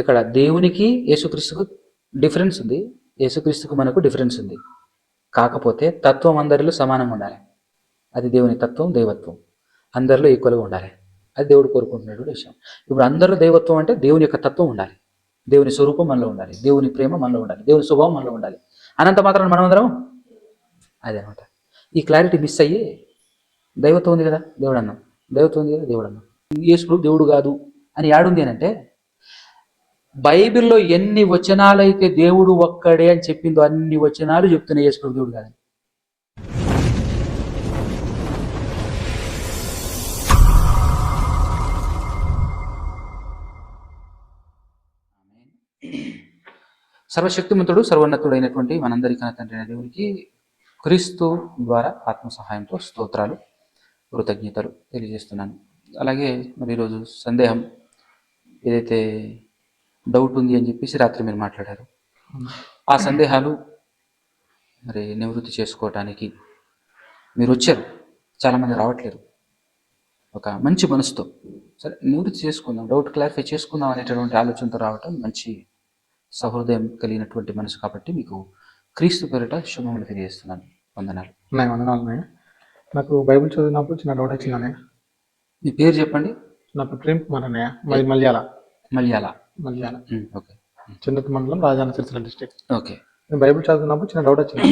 ఇక్కడ దేవునికి యేసుక్రీస్తుకు డిఫరెన్స్ ఉంది, యేసుక్రీస్తుకు మనకు డిఫరెన్స్ ఉంది. కాకపోతే తత్వం అందరిలో సమానంగా ఉండాలి. అది దేవుని తత్వం, దైవత్వం అందరిలో ఈక్వల్గా ఉండాలి. అది దేవుడు కోరుకుంటున్నటువంటి విషయం. ఇప్పుడు అందరిలో దైవత్వం అంటే దేవుని యొక్క తత్వం ఉండాలి, దేవుని స్వరూపం మనలో ఉండాలి, దేవుని ప్రేమ మనలో ఉండాలి, దేవుని స్వభావం మనలో ఉండాలి. అనంత మాత్రం మనం అందరం అదే అనమాట. ఈ క్లారిటీ మిస్ అయ్యి దైవత్వం ఉంది కదా దేవుడు అన్నాం, దైవత్వం ఉంది కదా దేవుడు అన్నాం, యేసు దేవుడు కాదు అని యాడుంది అని అంటే, బైబిల్లో ఎన్ని వచనాలైతే దేవుడు ఒక్కడే అని చెప్పిందో అన్ని వచనాలు చెప్తున్నాయి యేసు దేవుడు కాదని. సర్వశక్తిమంతుడు సర్వోన్నతుడు అయినటువంటి మనందరికీ తండ్రి అయిన దేవునికి క్రీస్తు ద్వారా ఆత్మ సహాయంతో స్తోత్రాలు, కృతజ్ఞతలు తెలియజేస్తున్నాను. అలాగే మరి ఈరోజు సందేహం ఏదైతే డౌట్ ఉంది అని చెప్పేసి రాత్రి మీరు మాట్లాడారు, ఆ సందేహాలు మరి నివృత్తి చేసుకోవటానికి మీరు వచ్చారు. చాలామంది రావట్లేరు. ఒక మంచి మనసుతో సరే నివృత్తి చేసుకుందాం, డౌట్ క్లారిఫై చేసుకుందాం అనేటటువంటి ఆలోచనతో రావటం మంచి సహృదయం కలిగినటువంటి మనసు. కాబట్టి మీకు క్రీస్తు పేరిట శుభములు తెలియజేస్తున్నాను. వందనాలు. వందనాలు. నాకు బైబిల్ చదివినప్పుడు చిన్న డౌట్ వచ్చిందనే. మీ పేరు చెప్పండి. నా పేరు ప్రేమ్ కుమార్ అన్నయ్య, మాది మల్యాల. ఓకే. చిన్నతి మండలం, రాజధాని సిరిసిల్ల డిస్ట్రిక్ట్. ఓకే. నేను బైబిల్ చదివినప్పుడు చిన్న డౌట్ వచ్చింది.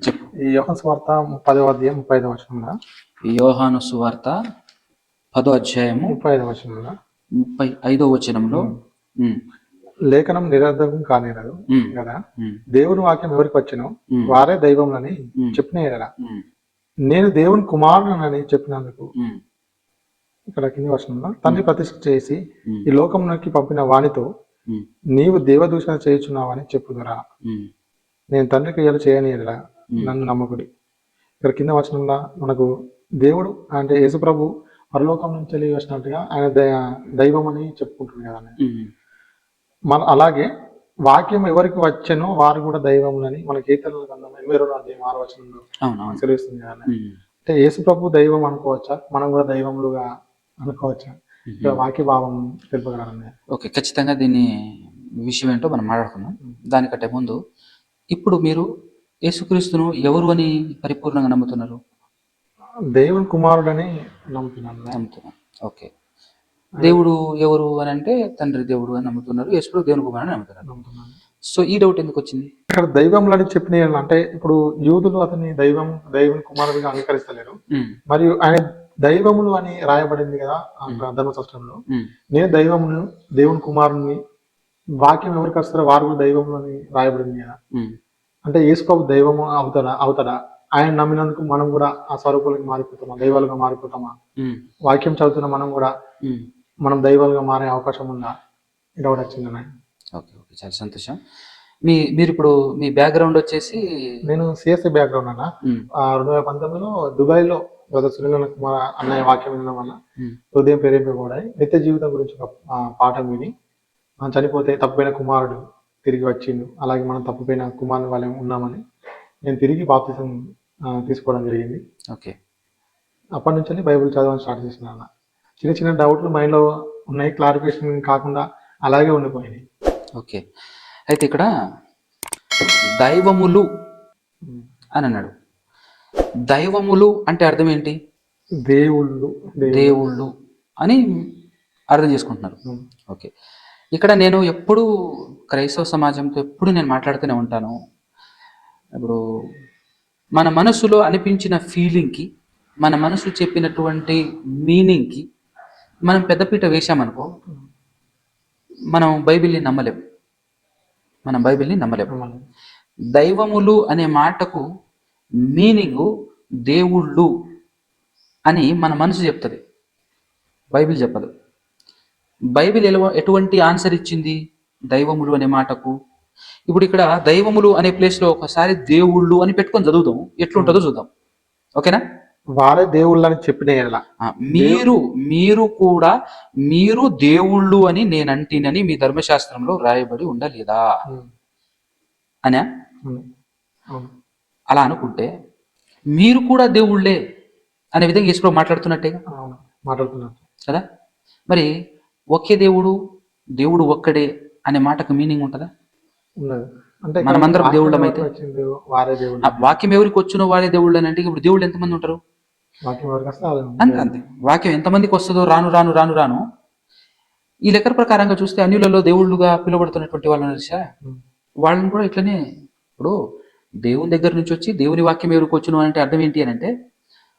చెప్పు. ఈ యోహాను సువార్త 10వ అధ్యాయం 35వ వచనంలో, యోహాను సువార్త 10వ అధ్యాయము 35వ వచనంలో 35వ వచనంలో లేఖనం నిరర్ధకం కానేరదు కదా, దేవుని వాక్యం ఎవరికి వచ్చినో వారే దైవములని చెప్పిన ఎడల నేను దేవుని కుమారునని చెప్పినందుకు, ఇక్కడ కింది వచనంలో, తండ్రి ప్రతిష్ఠ చేసి ఈ లోకంలోకి పంపిన వానితో నీవు దేవదూషణ చేయుచున్నావని చెప్పుదురా, నేను తండ్రి క్రియలు చేయని ఎడల నన్ను నమ్మకుడి. ఇక్కడ కింద వచనంలో మనకు దేవుడు అంటే యేసు ప్రభు పరలోకం నుంచి వెళ్ళి వచ్చినట్టుగా ఆయన దైవం అని చెప్పుకుంటుంది కదా. మన అలాగే వాక్యం ఎవరికి వచ్చానో వారు కూడా దైవములని మన కీర్తనల గ్రంథం 22వ అధ్యాయం 6వ వచనంలో తెలుస్తుంది కదా. అంటే యేసు ప్రభు దైవం అనుకోవచ్చా, మనం కూడా దైవములుగా అనుకోవచ్చా? వాక్య భావం తెలుపగలరా? ఓకే, ఖచ్చితంగా దీని విషయం ఏంటో మనం మాట్లాడుకున్నాం. దానికంటే ముందు ఇప్పుడు మీరు యేసుక్రీస్తును ఎవరు అని పరిపూర్ణంగా నమ్ముతున్నారు? దేవుని కుమారుడని నమ్ముతున్నాను. ఓకే. దేవుడు ఎవరు అని అంటే తండ్రి దేవుడు అని నమ్ముతున్నారు, యేసు దేవుని కుమారుడు అని నమ్ముతున్నారు. సో ఈ డౌట్ ఎందుకు వచ్చింది? ఇక్కడ దైవములని చెప్పిన అంటే ఇప్పుడు యూదులు అతని దేవుని కుమారుడిగా అంగీకరిస్తలేరు, మరియు ఆయన దైవములు అని రాయబడింది కదా ధర్మశాస్త్రంలో. నేను దైవమును, దేవుని కుమారుని, వాక్యం ఎవరికి వస్తారో వారు కూడా దైవములు అని రాయబడింది కదా. అంటే యేసు ప్రభు దైవము అవుతాడా? ఆయన నమ్మినందుకు మనం కూడా ఆ స్వరూపాలకు మారిపోతామా, దైవాలుగా మారిపోతామా? వాక్యం చదువుతున్న మనం కూడా మనం దైవాలుగా మారే అవకాశం ఉందా? డౌట్ వచ్చింది. ఓకే, చాలా సంతోషం. మీరు ఇప్పుడు మీ బ్యాక్గ్రౌండ్ వచ్చేసి? నేను సిఎస్సి బ్యాక్గ్రౌండ్ అన్న. 2019లో దుబాయ్లో బ్రదర్ సునీల్ కుమార్ అన్నయ్య వాక్యం వినడం వల్ల హృదయం ప్రేరేపింపబడాయి. నిత్య జీవితం గురించి ఒక పాఠం విని, మనం చనిపోతే తప్పిపోయిన కుమారుడు తిరిగి వచ్చిండు, అలాగే మనం తప్పిపోయిన కుమారుని వాళ్ళే ఉన్నామని నేను తిరిగి బాప్తిసం తీసుకోవడం జరిగింది. ఓకే. అప్పటి నుంచి బైబిల్ చదవడం స్టార్ట్ చేసిన. చిన్న చిన్న డౌట్లు మైండ్లో ఉన్నాయి, క్లారిఫికేషన్ కాకుండా అలాగే ఉండిపోయింది. ఓకే. అయితే ఇక్కడ దైవములు అని అన్నాడు. దైవములు అంటే అర్థం ఏంటి? దేవుళ్ళు అని అర్థం చేసుకుంటున్నారు. ఓకే. ఇక్కడ నేను ఎప్పుడు క్రైస్తవ సమాజంతో ఎప్పుడు నేను మాట్లాడుతూనే ఉంటాను. ఇప్పుడు మన మనసులో అనిపించిన ఫీలింగ్కి, మన మనసు చెప్పినటువంటి మీనింగ్కి మనం పెద్దపీట వేశామనుకో, మనం బైబిల్ని నమ్మలేము. దైవములు అనే మాటకు మీనింగు దేవుళ్ళు అని మన మనసు చెప్తుంది, బైబిల్ చెప్పదు. బైబిల్ ఎటువంటి ఆన్సర్ ఇచ్చింది దైవములు అనే మాటకు? ఇప్పుడు ఇక్కడ దైవములు అనే ప్లేస్లో ఒకసారి దేవుళ్ళు అని పెట్టుకొని చదువుదాం, ఎట్లుంటుందో చూద్దాం. ఓకేనా? వారే దేవుళ్ళని చెప్పిన మీరు కూడా మీరు దేవుళ్ళు అని నేను అంటినని మీ ధర్మశాస్త్రంలో రాయబడి ఉండలేదా అనే? అలా అనుకుంటే మీరు కూడా దేవుళ్ళే అనే విధంగా యేసు ప్రభు మాట్లాడుతున్నట్టుగా మాట్లాడుతున్నారు కదా. మరి ఒకే దేవుడు ఒక్కడే అనే మాటకు మీనింగ్ ఉంటుందా? ఉన్నది. అంటే మనమందరం దేవుళ్ళమైతే వచ్చింది వారే దేవుడు. ఆ వాక్యం ఎవరికి వచ్చినో వారే దేవుళ్ళు అని అంటే ఇప్పుడు దేవుళ్ళు ఎంతమంది ఉంటారు? వాక్యం ఎవరికి వస్తే అంతే అంతే. వాక్యం ఎంతమందికి వస్తుందో రాను రాను రాను రాను ఈ లెక్కల ప్రకారంగా చూస్తే అన్యులలో దేవుళ్ళుగా పిలువబడుతున్నటువంటి వాళ్ళని చూసా వాళ్ళని కూడా ఇట్లనే. ఇప్పుడు దేవుని దగ్గర నుంచి వచ్చి దేవుని వాక్యం ఎవరికి వచ్చును అంటే అర్థం ఏంటి అని అంటే,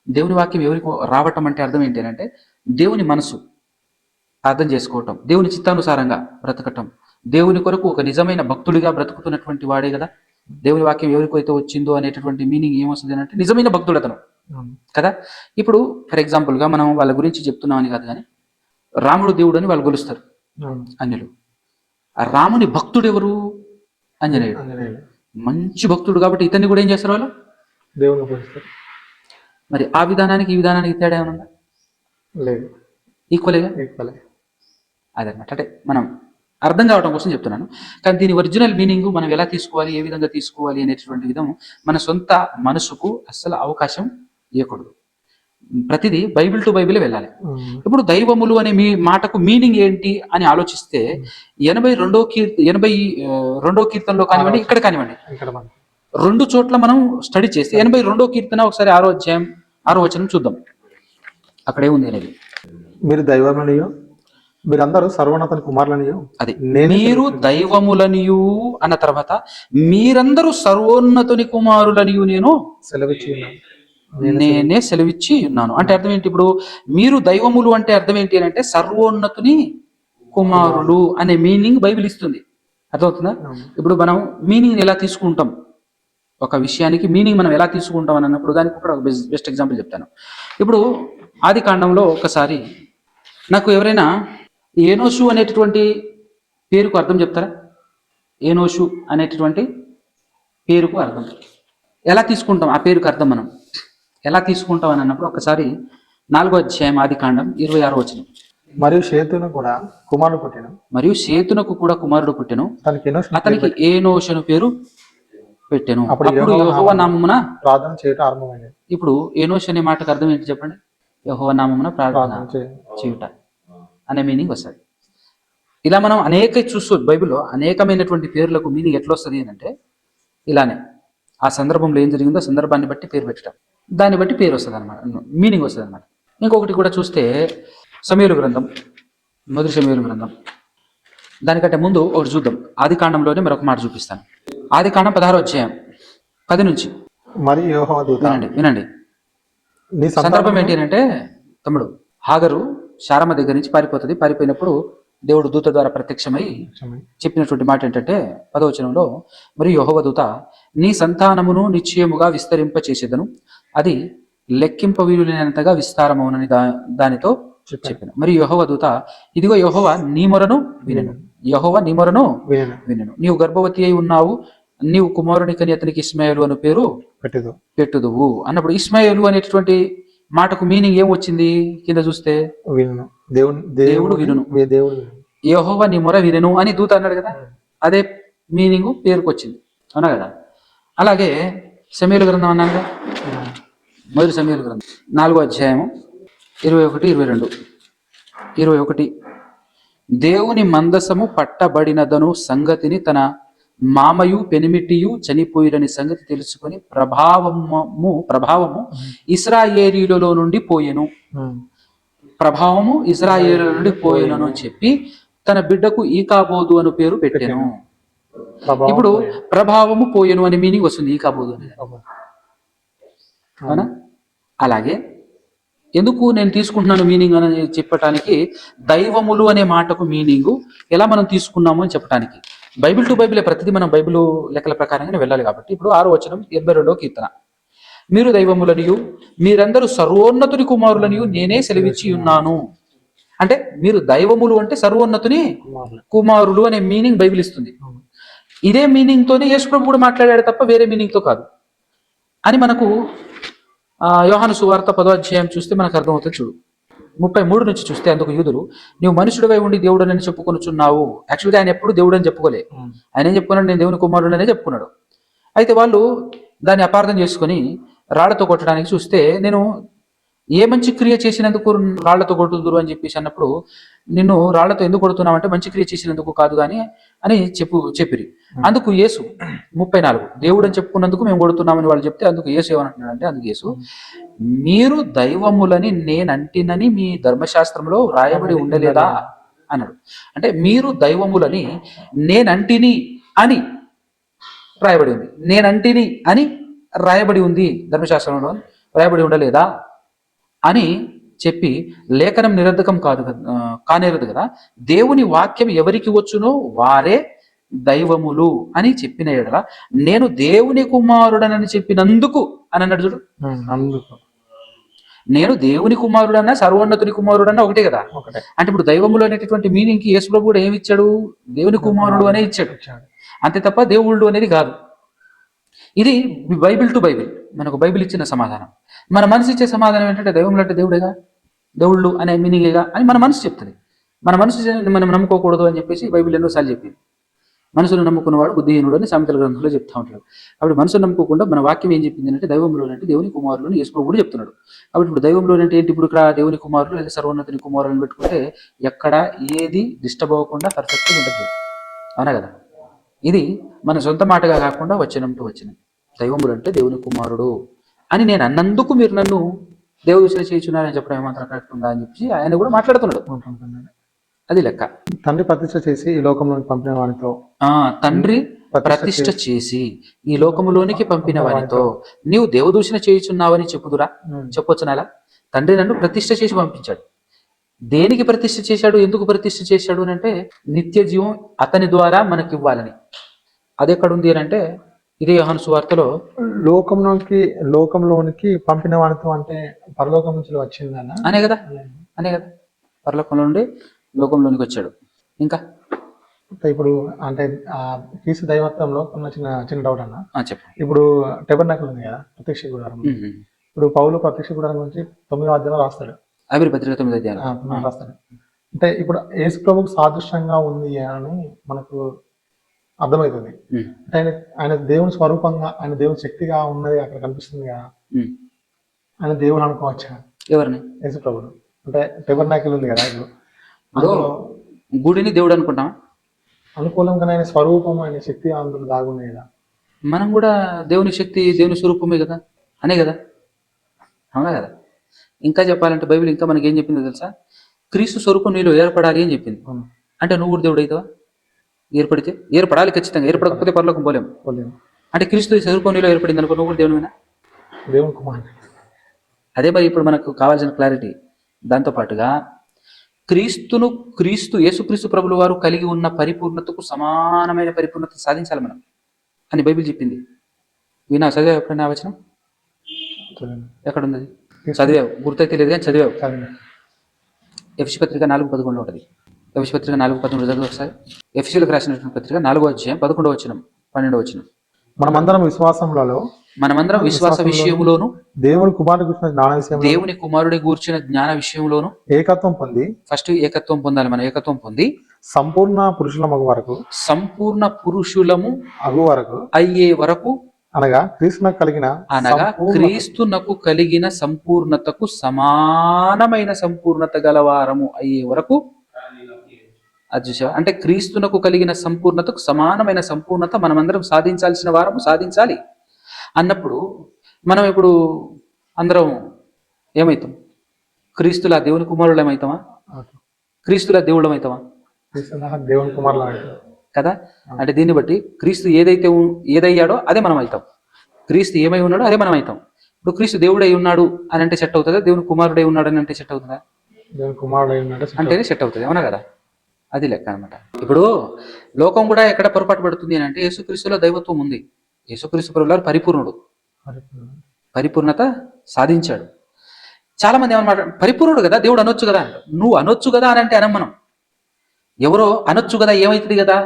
దేవుని వాక్యం ఎవరికి రావటం అంటే అర్థం ఏంటి అని అంటే, దేవుని మనసు అర్థం చేసుకోవటం, దేవుని చిత్తానుసారంగా బ్రతకటం, దేవుని కొరకు ఒక నిజమైన భక్తుడిగా బ్రతుకుతున్నటువంటి వాడే కదా. దేవుని వాక్యం ఎవరికైతే వచ్చిందో అనేటటువంటి మీనింగ్ ఏమొస్తుంది అంటే నిజమైన భక్తుడు అతను కదా. ఇప్పుడు ఫర్ ఎగ్జాంపుల్గా మనం వాళ్ళ గురించి చెప్తున్నామని కాదు, కానీ రాముడు దేవుడు అని వాళ్ళు కొలుస్తారు అన్యులు. ఆ రాముని భక్తుడు ఎవరు? ఆంజనేయుడు. మంచి భక్తుడు కాబట్టి ఇతన్ని కూడా ఏం చేస్తారు వాళ్ళు? దేవుని పూజిస్తారు. మరి ఆ విధానానికి ఈ విధానానికి తేడా ఏమన్నా? లేదు, ఈక్వల్గా. అదనమాట. అంటే మనం అర్థం కావడం కోసం చెప్తున్నాను. కానీ దీని ఒరిజినల్ మీనింగ్ మనం ఎలా తీసుకోవాలి, ఏ విధంగా తీసుకోవాలి అనేటువంటి విధం మన సొంత మనసుకు అస్సలు అవకాశం ఇవ్వకూడదు. ప్రతిదీ బైబిల్ టు బైబిలే వెళ్ళాలి. ఇప్పుడు దైవములు అనే మీ మాటకు మీనింగ్ ఏంటి అని ఆలోచిస్తే 82వ కీర్తనలో కానివ్వండి, ఇక్కడ కానివ్వండి, 2 చోట్ల మనం స్టడీ చేస్తే 82వ కీర్తన ఒకసారి 6వ అధ్యాయం 6వ వచనం చూద్దాం. అక్కడ ఏముంది అనేది. మీరు దైవములనియు మీరందరూ సర్వోన్నతుని కుమారులనియు. అది మీరు దైవములనియు అన్న తర్వాత మీరందరూ సర్వోన్నతుని కుమారులనియు నేనే సెలవిచ్చి ఉన్నాను అంటే అర్థం ఏంటి? ఇప్పుడు మీరు దైవములు అంటే అర్థం ఏంటి అని అంటే సర్వోన్నతుని కుమారులు అనే మీనింగ్ బైబిల్ ఇస్తుంది. అర్థమవుతుందా? ఇప్పుడు మనం మీనింగ్ ఎలా తీసుకుంటాం, ఒక విషయానికి మీనింగ్ మనం ఎలా తీసుకుంటాం అని అన్నప్పుడు దానికి కూడా ఒక బెస్ట్ ఎగ్జాంపుల్ చెప్తాను. ఇప్పుడు ఆది కాండంలో ఒకసారి నాకు ఎవరైనా ఏనోషు అనేటటువంటి పేరుకు అర్థం చెప్తారా? ఏనోషు అనేటటువంటి పేరుకు అర్థం ఎలా తీసుకుంటాం? ఆ పేరుకు అర్థం మనం ఎలా తీసుకుంటాం అని అన్నప్పుడు ఒకసారి 4వ అధ్యాయం ఆది కాండం 26వ వచనం. మరియు షేతునకు కూడా కుమారుడు పుట్టెను. మరియు షేతునకు కూడా కుమారుడు పుట్టెను, అతనికి ఏనోషను పేరు పెట్టెను. అప్పుడు యెహోవా నామమున ప్రార్థన చేయటం ఆరంభమైంది. ఇప్పుడు ఏనోష్ అనే మాటకు అర్థం ఏంటి చెప్పండి? యెహోవా నామమున ప్రార్థన చేయుట అనే మీనింగ్ వస్తుంది. ఇలా మనం అనేక చూస్తూ బైబిల్లో అనేకమైనటువంటి పేర్లకు మీనింగ్ ఎట్లా వస్తుంది అని అంటే ఇలానే ఆ సందర్భంలో ఏం జరిగిందో సందర్భాన్ని బట్టి పేరు పెట్టడం, దాన్ని బట్టి పేరు వస్తుంది అనమాట, మీనింగ్ వస్తుంది అనమాట. ఇంకొకటి కూడా చూస్తే సమూయేలు గ్రంథం, మొదటి సమూయేలు గ్రంథం, దానికంటే ముందు ఒకటి చూద్దాం. ఆది కాండంలోనే మరొక మాట చూపిస్తాను. ఆది కాండం 16వ అధ్యాయం 10 నుంచి. మరి యెహోవా దూత వినండి. సందర్భం ఏంటి అంటే తమ్ముడు హాగరు శారమ్మ దగ్గర నుంచి పారిపోతుంది. పారిపోయినప్పుడు దేవుడు దూత ద్వారా ప్రత్యక్షమై చెప్పినటువంటి మాట ఏంటంటే 10వ వచనంలో, మరియు యెహోవా దూత నీ సంతానమును నిశ్చయముగా విస్తరింప చేసేదను, అది లెక్కింప వీలులేనంతగా విస్తారమవునని దానితో చెప్పాను. మరి యెహోవా దూత ఇదిగో యెహోవా నీ మొరను వినెను, యెహోవా నీ మొరను వినెను, నీవు గర్భవతి అయి ఉన్నావు, నీవు కుమారుని కని అతనికి ఇష్మాయేలు అను పేరు పెట్టుదువు అన్నప్పుడు ఇష్మాయేలు అనేటటువంటి మాటకు మీనింగ్ ఏం వచ్చింది? కింద చూస్తే దేవుడు వినును, యెహోవా నీ మొర వినెను అని దూత అన్నాడు కదా, అదే మీనింగ్ పేరుకు వచ్చింది, అవునా కదా. అలాగే సమూయేలు గ్రంథం అన్నాను కదా, మొదటి సమూయేలు గ్రంథం 4వ అధ్యాయము 21, 22, 21. దేవుని మందసము పట్టబడినదను సంగతిని తన మామయు పెనిమిటియు చనిపోయిరని సంగతి తెలుసుకొని ప్రభావము ఇశ్రాయేలీయులలో నుండి పోయెను, ప్రభావము ఇశ్రాయేలీయుల నుండి పోయెను అని చెప్పి తన బిడ్డకు ఈకాబోదు అను పేరు పెట్టెను. ఇప్పుడు ప్రభావము పోయెను అనే మీనింగ్ వస్తుంది ఈకాబోదు అనేది, అవునా. అలాగే ఎందుకు నేను తీసుకుంటున్నాను మీనింగ్ అని చెప్పటానికి, దైవములు అనే మాటకు మీనింగ్ ఎలా మనం తీసుకున్నాము అని చెప్పడానికి బైబిల్ టు బైబిల్ ప్రతిదీ మనం బైబిల్ లెక్కల ప్రకారంగానే వెళ్ళాలి. కాబట్టి ఇప్పుడు 6వ వచనం 82వ కీర్తన, మీరు దైవములనియు మీరందరూ సర్వోన్నతుని కుమారులనియు నేనే సెలవిచ్చి ఉన్నాను అంటే మీరు దైవములు అంటే సర్వోన్నతుని కుమారులు అనే మీనింగ్ బైబిల్ ఇస్తుంది. ఇదే మీనింగ్ తోనే యేసు ప్రభు కూడా మాట్లాడాడు తప్ప వేరే మీనింగ్ తో కాదు అని మనకు యోహాను సువార్త 10వ అధ్యాయం చూస్తే మనకు అర్థమవుతుంది. చూడు 33 నుంచి చూస్తే, అందుకు యూదులు నీవు మనుషుడివై ఉండి దేవుడు అని చెప్పుకొనుచున్నావు. యాక్చువల్గా ఆయన ఎప్పుడు దేవుడు అని చెప్పుకోలే, ఆయన ఏం చెప్పుకున్నాడు? నేను దేవుని కుమారుడు అనే చెప్పుకున్నాడు. అయితే వాళ్ళు దాన్ని అపార్థం చేసుకొని రాళ్లతో కొట్టడానికి చూస్తే, నేను ఏ మంచి క్రియ చేసినందుకు రాళ్లతో కొట్టుదురు అని చెప్పేసి అన్నప్పుడు, నిన్ను రాళ్లతో ఎందుకు కొడుతున్నావంటే మంచి క్రియ చేసినందుకు కాదు కానీ అని చెప్పిరి. అందుకు యేసు 34 దేవుడు అని చెప్పుకున్నందుకు మేము కొడుతున్నామని వాళ్ళు చెప్తే అందుకు యేసు ఏమంటున్నాడంటే, అందుకు యేసు, మీరు దైవములని నేనంటినని మీ ధర్మశాస్త్రంలో రాయబడి ఉండలేదా అన్నాడు. అంటే మీరు దైవములని నేనంటిని అని రాయబడి ఉంది, నేనంటిని అని రాయబడి ఉంది, ధర్మశాస్త్రంలో రాయబడి ఉండలేదా అని చెప్పి లేఖనం నిరర్ధకం కానేరదు కదా, దేవుని వాక్యం ఎవరికి వచ్చునో వారే దైవములు అని చెప్పిన ఎడల నేను దేవుని కుమారుడనని చెప్పినందుకు అని అన్నాడు చూడు. నేను దేవుని కుమారుడన్నా సర్వోన్నతుని కుమారుడన్నా ఒకటే కదా. అంటే ఇప్పుడు దైవములు అనేటటువంటి మీనింగ్ కి యేసు ప్రభు కూడా ఏమి ఇచ్చాడు, దేవుని కుమారుడు అనే ఇచ్చాడు, అంతే తప్ప దేవుళ్ళు అనేది కాదు. ఇది బైబిల్ టు బైబిల్, మనకు బైబిల్ ఇచ్చిన సమాధానం. మన మనసు ఇచ్చే సమాధానం ఏంటంటే దైవములు అంటే దేవుడేగా, దేవుళ్ళు అనే మీనింగేగా అని మన మనసు చెప్తుంది. మన మనసు మనం నమ్ముకోకూడదు అని చెప్పేసి బైబిల్ ఎన్నోసార్లు చెప్పింది. మనసును నమ్ముకున్నవాడు బుద్ధిహీనుడు అని సామెతల గ్రంథంలో చెప్తా ఉంటాడు. కాబట్టి మనసును నమ్ముకోకుండా మన వాక్యం ఏం చెప్పింది అంటే దైవంలో అంటే దేవుని కుమారులు యేసు ప్రభు కూడా చెప్తున్నాడు. కాబట్టి ఇప్పుడు దైవంలో అంటే ఏంటి, ఇప్పుడు ఇక్కడ దేవుని కుమారులు లేదా సర్వోన్నతుని కుమారులను పెట్టుకుంటే ఎక్కడ ఏది డిస్టర్బ్ అవ్వకుండా పర్ఫెక్ట్గా ఉంటుంది, అవునా కదా. ఇది మన సొంత మాటగా కాకుండా వచనం టు వచనం, దైవములు అంటే దేవుని కుమారుడు అని నేను అన్నందుకు మీరు నన్ను దేవుడు చేయించున్నారని చెప్పడం ఏమాత్రం కరెక్ట్ ఉందా అని చెప్పి ఆయన కూడా మాట్లాడుతున్నాడు. అది లెక్క. తండ్రి ప్రతిష్ఠ చేసి ఈ లోకంలోకి పంపిన వానితో, తండ్రి ప్రతిష్ఠ చేసి ఈ లోకములోనికి పంపిన వానితో నీవు దేవదూషణ చేయుచున్నావని చెప్పుదురా, చెప్పొచ్చునాలా. తండ్రి నన్ను ప్రతిష్ఠ చేసి పంపించాడు. దేనికి ప్రతిష్ఠ చేశాడు, ఎందుకు ప్రతిష్ఠ చేశాడు అని అంటే నిత్య జీవం అతని ద్వారా మనకి ఇవ్వాలని. అది ఎక్కడుంది అని అంటే ఇదే యోహాను సువార్తలో లోకంలోనికి పంపిన వానితో అంటే పరలోకం నుంచి వచ్చిందన్న అనే కదా, పరలోకంలో నుండి లోకంలోనికి వచ్చాడు. ఇంకా ఇప్పుడు అంటే క్రీస్తు దైవత్వంలో చిన్న డౌట్ అన్న. చెప్పు. ఇప్పుడు టెబర్నాకిల్ ఉంది కదా, ప్రత్యక్ష గుడారం. ఇప్పుడు పౌలు ప్రత్యక్ష గుడారం గురించి 9వ అధ్యాయంలో రాస్తాడు, అభివృద్ధి పత్రిక 9వ అధ్యాయం రాస్తాడు. అంటే ఇప్పుడు యేసు ప్రభువుకు సాదృశ్యంగా ఉంది అని మనకు అర్థమవుతుంది. ఆయన దేవుని స్వరూపంగా, ఆయన దేవుని శక్తిగా ఉన్నది అక్కడ కనిపిస్తుంది కదా, ఆయన దేవుడు అనుకోవచ్చా? ఎవరిని? యేసు ప్రభువును. అంటే టెబర్నాకిల్ ఉంది కదా, ఇప్పుడు గుడిని దేవుడు అనుకుంటాం, అనుకూలంగా ఆయన స్వరూపం, ఆయన శక్తి అందులో దాగున్నాయి కదా. మనం కూడా దేవుని శక్తి దేవుని స్వరూపమే కదా, అనే కదా, అవునా కదా. ఇంకా చెప్పాలంటే బైబిల్ ఇంకా మనకి ఏం చెప్పిందో తెలుసా, క్రీస్తు స్వరూపం నీలో ఏర్పడాలి అని చెప్పింది. అంటే నువ్వు కూడా దేవుడు అవుతావా? ఏర్పడాలి ఖచ్చితంగా, ఏర్పడకపోతే పరలోకం పోలేము. అంటే క్రీస్తు స్వరూపం నీలో ఏర్పడింది అనుకో, నువ్వు కూడా దేవునివేనా? దేవుని కుమారుడు. అదే మరి ఇప్పుడు మనకు కావాల్సిన క్లారిటీ. దాంతో పాటుగా క్రీస్తు యేసుక్రీస్తు ప్రభుల వారు కలిగి ఉన్న పరిపూర్ణతకు సమానమైన పరిపూర్ణత సాధించాలి మనం అని బైబిల్ చెప్పింది. వినా చదివా ఎప్పుడైనా వచనం? ఎక్కడున్నది? చదివావు, గుర్తయితే లేదు కానీ చదివావు. ఎఫెసీ పత్రిక 4:11 ఉంటుంది. ఎఫెసీ పత్రిక 4:11 చదువు ఒకసారి. ఎఫెసీలకు రాసినటువంటి పత్రిక 4వ అధ్యాయం 11వ వచనం 12వ వచనం. మనమందరం విశ్వాస విషయంలోను దేవుని కుమారుడి గూర్చిన జ్ఞాన విషయంలోను ఏకత్వం పొంది, ఫస్ట్ ఏకత్వం పొందాలి. మనం ఏకత్వం పొంది సంపూర్ణ పురుషులము వరకు అయ్యే వరకు, అనగా క్రీస్తునకు కలిగిన సంపూర్ణతకు సమానమైన సంపూర్ణత గలవారము అయ్యే వరకు. అది చూసావా? అంటే క్రీస్తునకు కలిగిన సంపూర్ణతకు సమానమైన సంపూర్ణత మనమందరం సాధించాల్సిన వారము సాధించాలి అన్నప్పుడు మనం ఇప్పుడు అందరం ఏమవుతాం? క్రీస్తులా దేవుని కుమారులు ఏమవుతామా? క్రీస్తులా దేవుళ్ళం అవుతామా? దేవుని కుమారులు కదా. అంటే దీన్ని బట్టి క్రీస్తు ఏదయ్యాడో అదే మనం అవుతాం, క్రీస్తు ఏమై ఉన్నాడో అదే మనం అవుతాం. ఇప్పుడు క్రీస్తు దేవుడై ఉన్నాడు అని అంటే సెట్ అవుతుందా? దేవుని కుమారుడై ఉన్నాడు అని అంటే సెట్ అవుతుందా? దేవుని కుమారుడై ఉన్నాడు అంటేనే సెట్ అవుతుంది, అవునా కదా. అది లెక్క అనమాట. ఇప్పుడు లోకం కూడా ఎక్కడ పొరపాటు పడుతుంది అని అంటే యేసుక్రీస్తులో దైవత్వం ఉంది. యేసుక్రీస్తు ప్రభువువారు పరిపూర్ణుడు, పరిపూర్ణత సాధించాడు. చాలా మంది ఏమన్నమాట, పరిపూర్ణుడు కదా దేవుడు అనొచ్చు కదా. నువ్వు అనొచ్చు కదా అని అంటే అనం మనం. ఎవరో అనొచ్చు కదా ఏమవుతుంది కదా,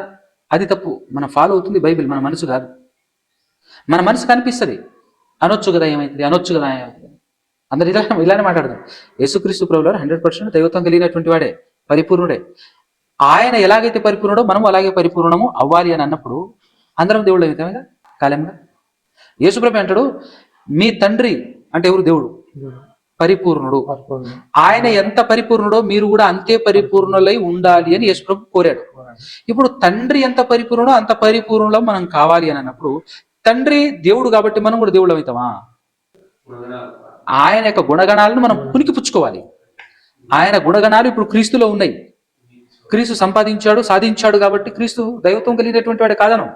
అది తప్పు. మనం ఫాలో అవుతుంది బైబిల్, మన మనసు కాదు. మన మనసు కనిపిస్తుంది అనొచ్చు కదా ఏమవుతుంది, అనొచ్చు కదా ఏమవుతుంది. అందరు ఇలానే మాట్లాడతారు. యేసుక్రీస్తు ప్రభువువారు 100% దైవత్వం కలిగినటువంటి వాడే, పరిపూర్ణుడే. ఆయన ఎలాగైతే పరిపూర్ణుడో మనము అలాగే పరిపూర్ణము అవ్వాలి అని అన్నప్పుడు అందరం దేవుళ్ళు అవుతామే కదా కాలంగా. యేసుప్రభు అంటాడు, మీ తండ్రి అంటే ఎవరు? దేవుడు. పరిపూర్ణుడు. ఆయన ఎంత పరిపూర్ణుడో మీరు కూడా అంతే పరిపూర్ణులై ఉండాలి అని యేసుప్రభు కోరాడు. ఇప్పుడు తండ్రి ఎంత పరిపూర్ణుడో అంత పరిపూర్ణులో మనం కావాలి అని అన్నప్పుడు, తండ్రి దేవుడు కాబట్టి మనం కూడా దేవుడు అవుతామా? ఆయన యొక్క గుణగణాలను మనం పునికి పుచ్చుకోవాలి. ఆయన గుణగణాలు ఇప్పుడు క్రీస్తులో ఉన్నాయి. క్రీస్తు సంపాదించాడు, సాధించాడు కాబట్టి క్రీస్తు దైవత్వం కలిగినటువంటి వాడే కాదను.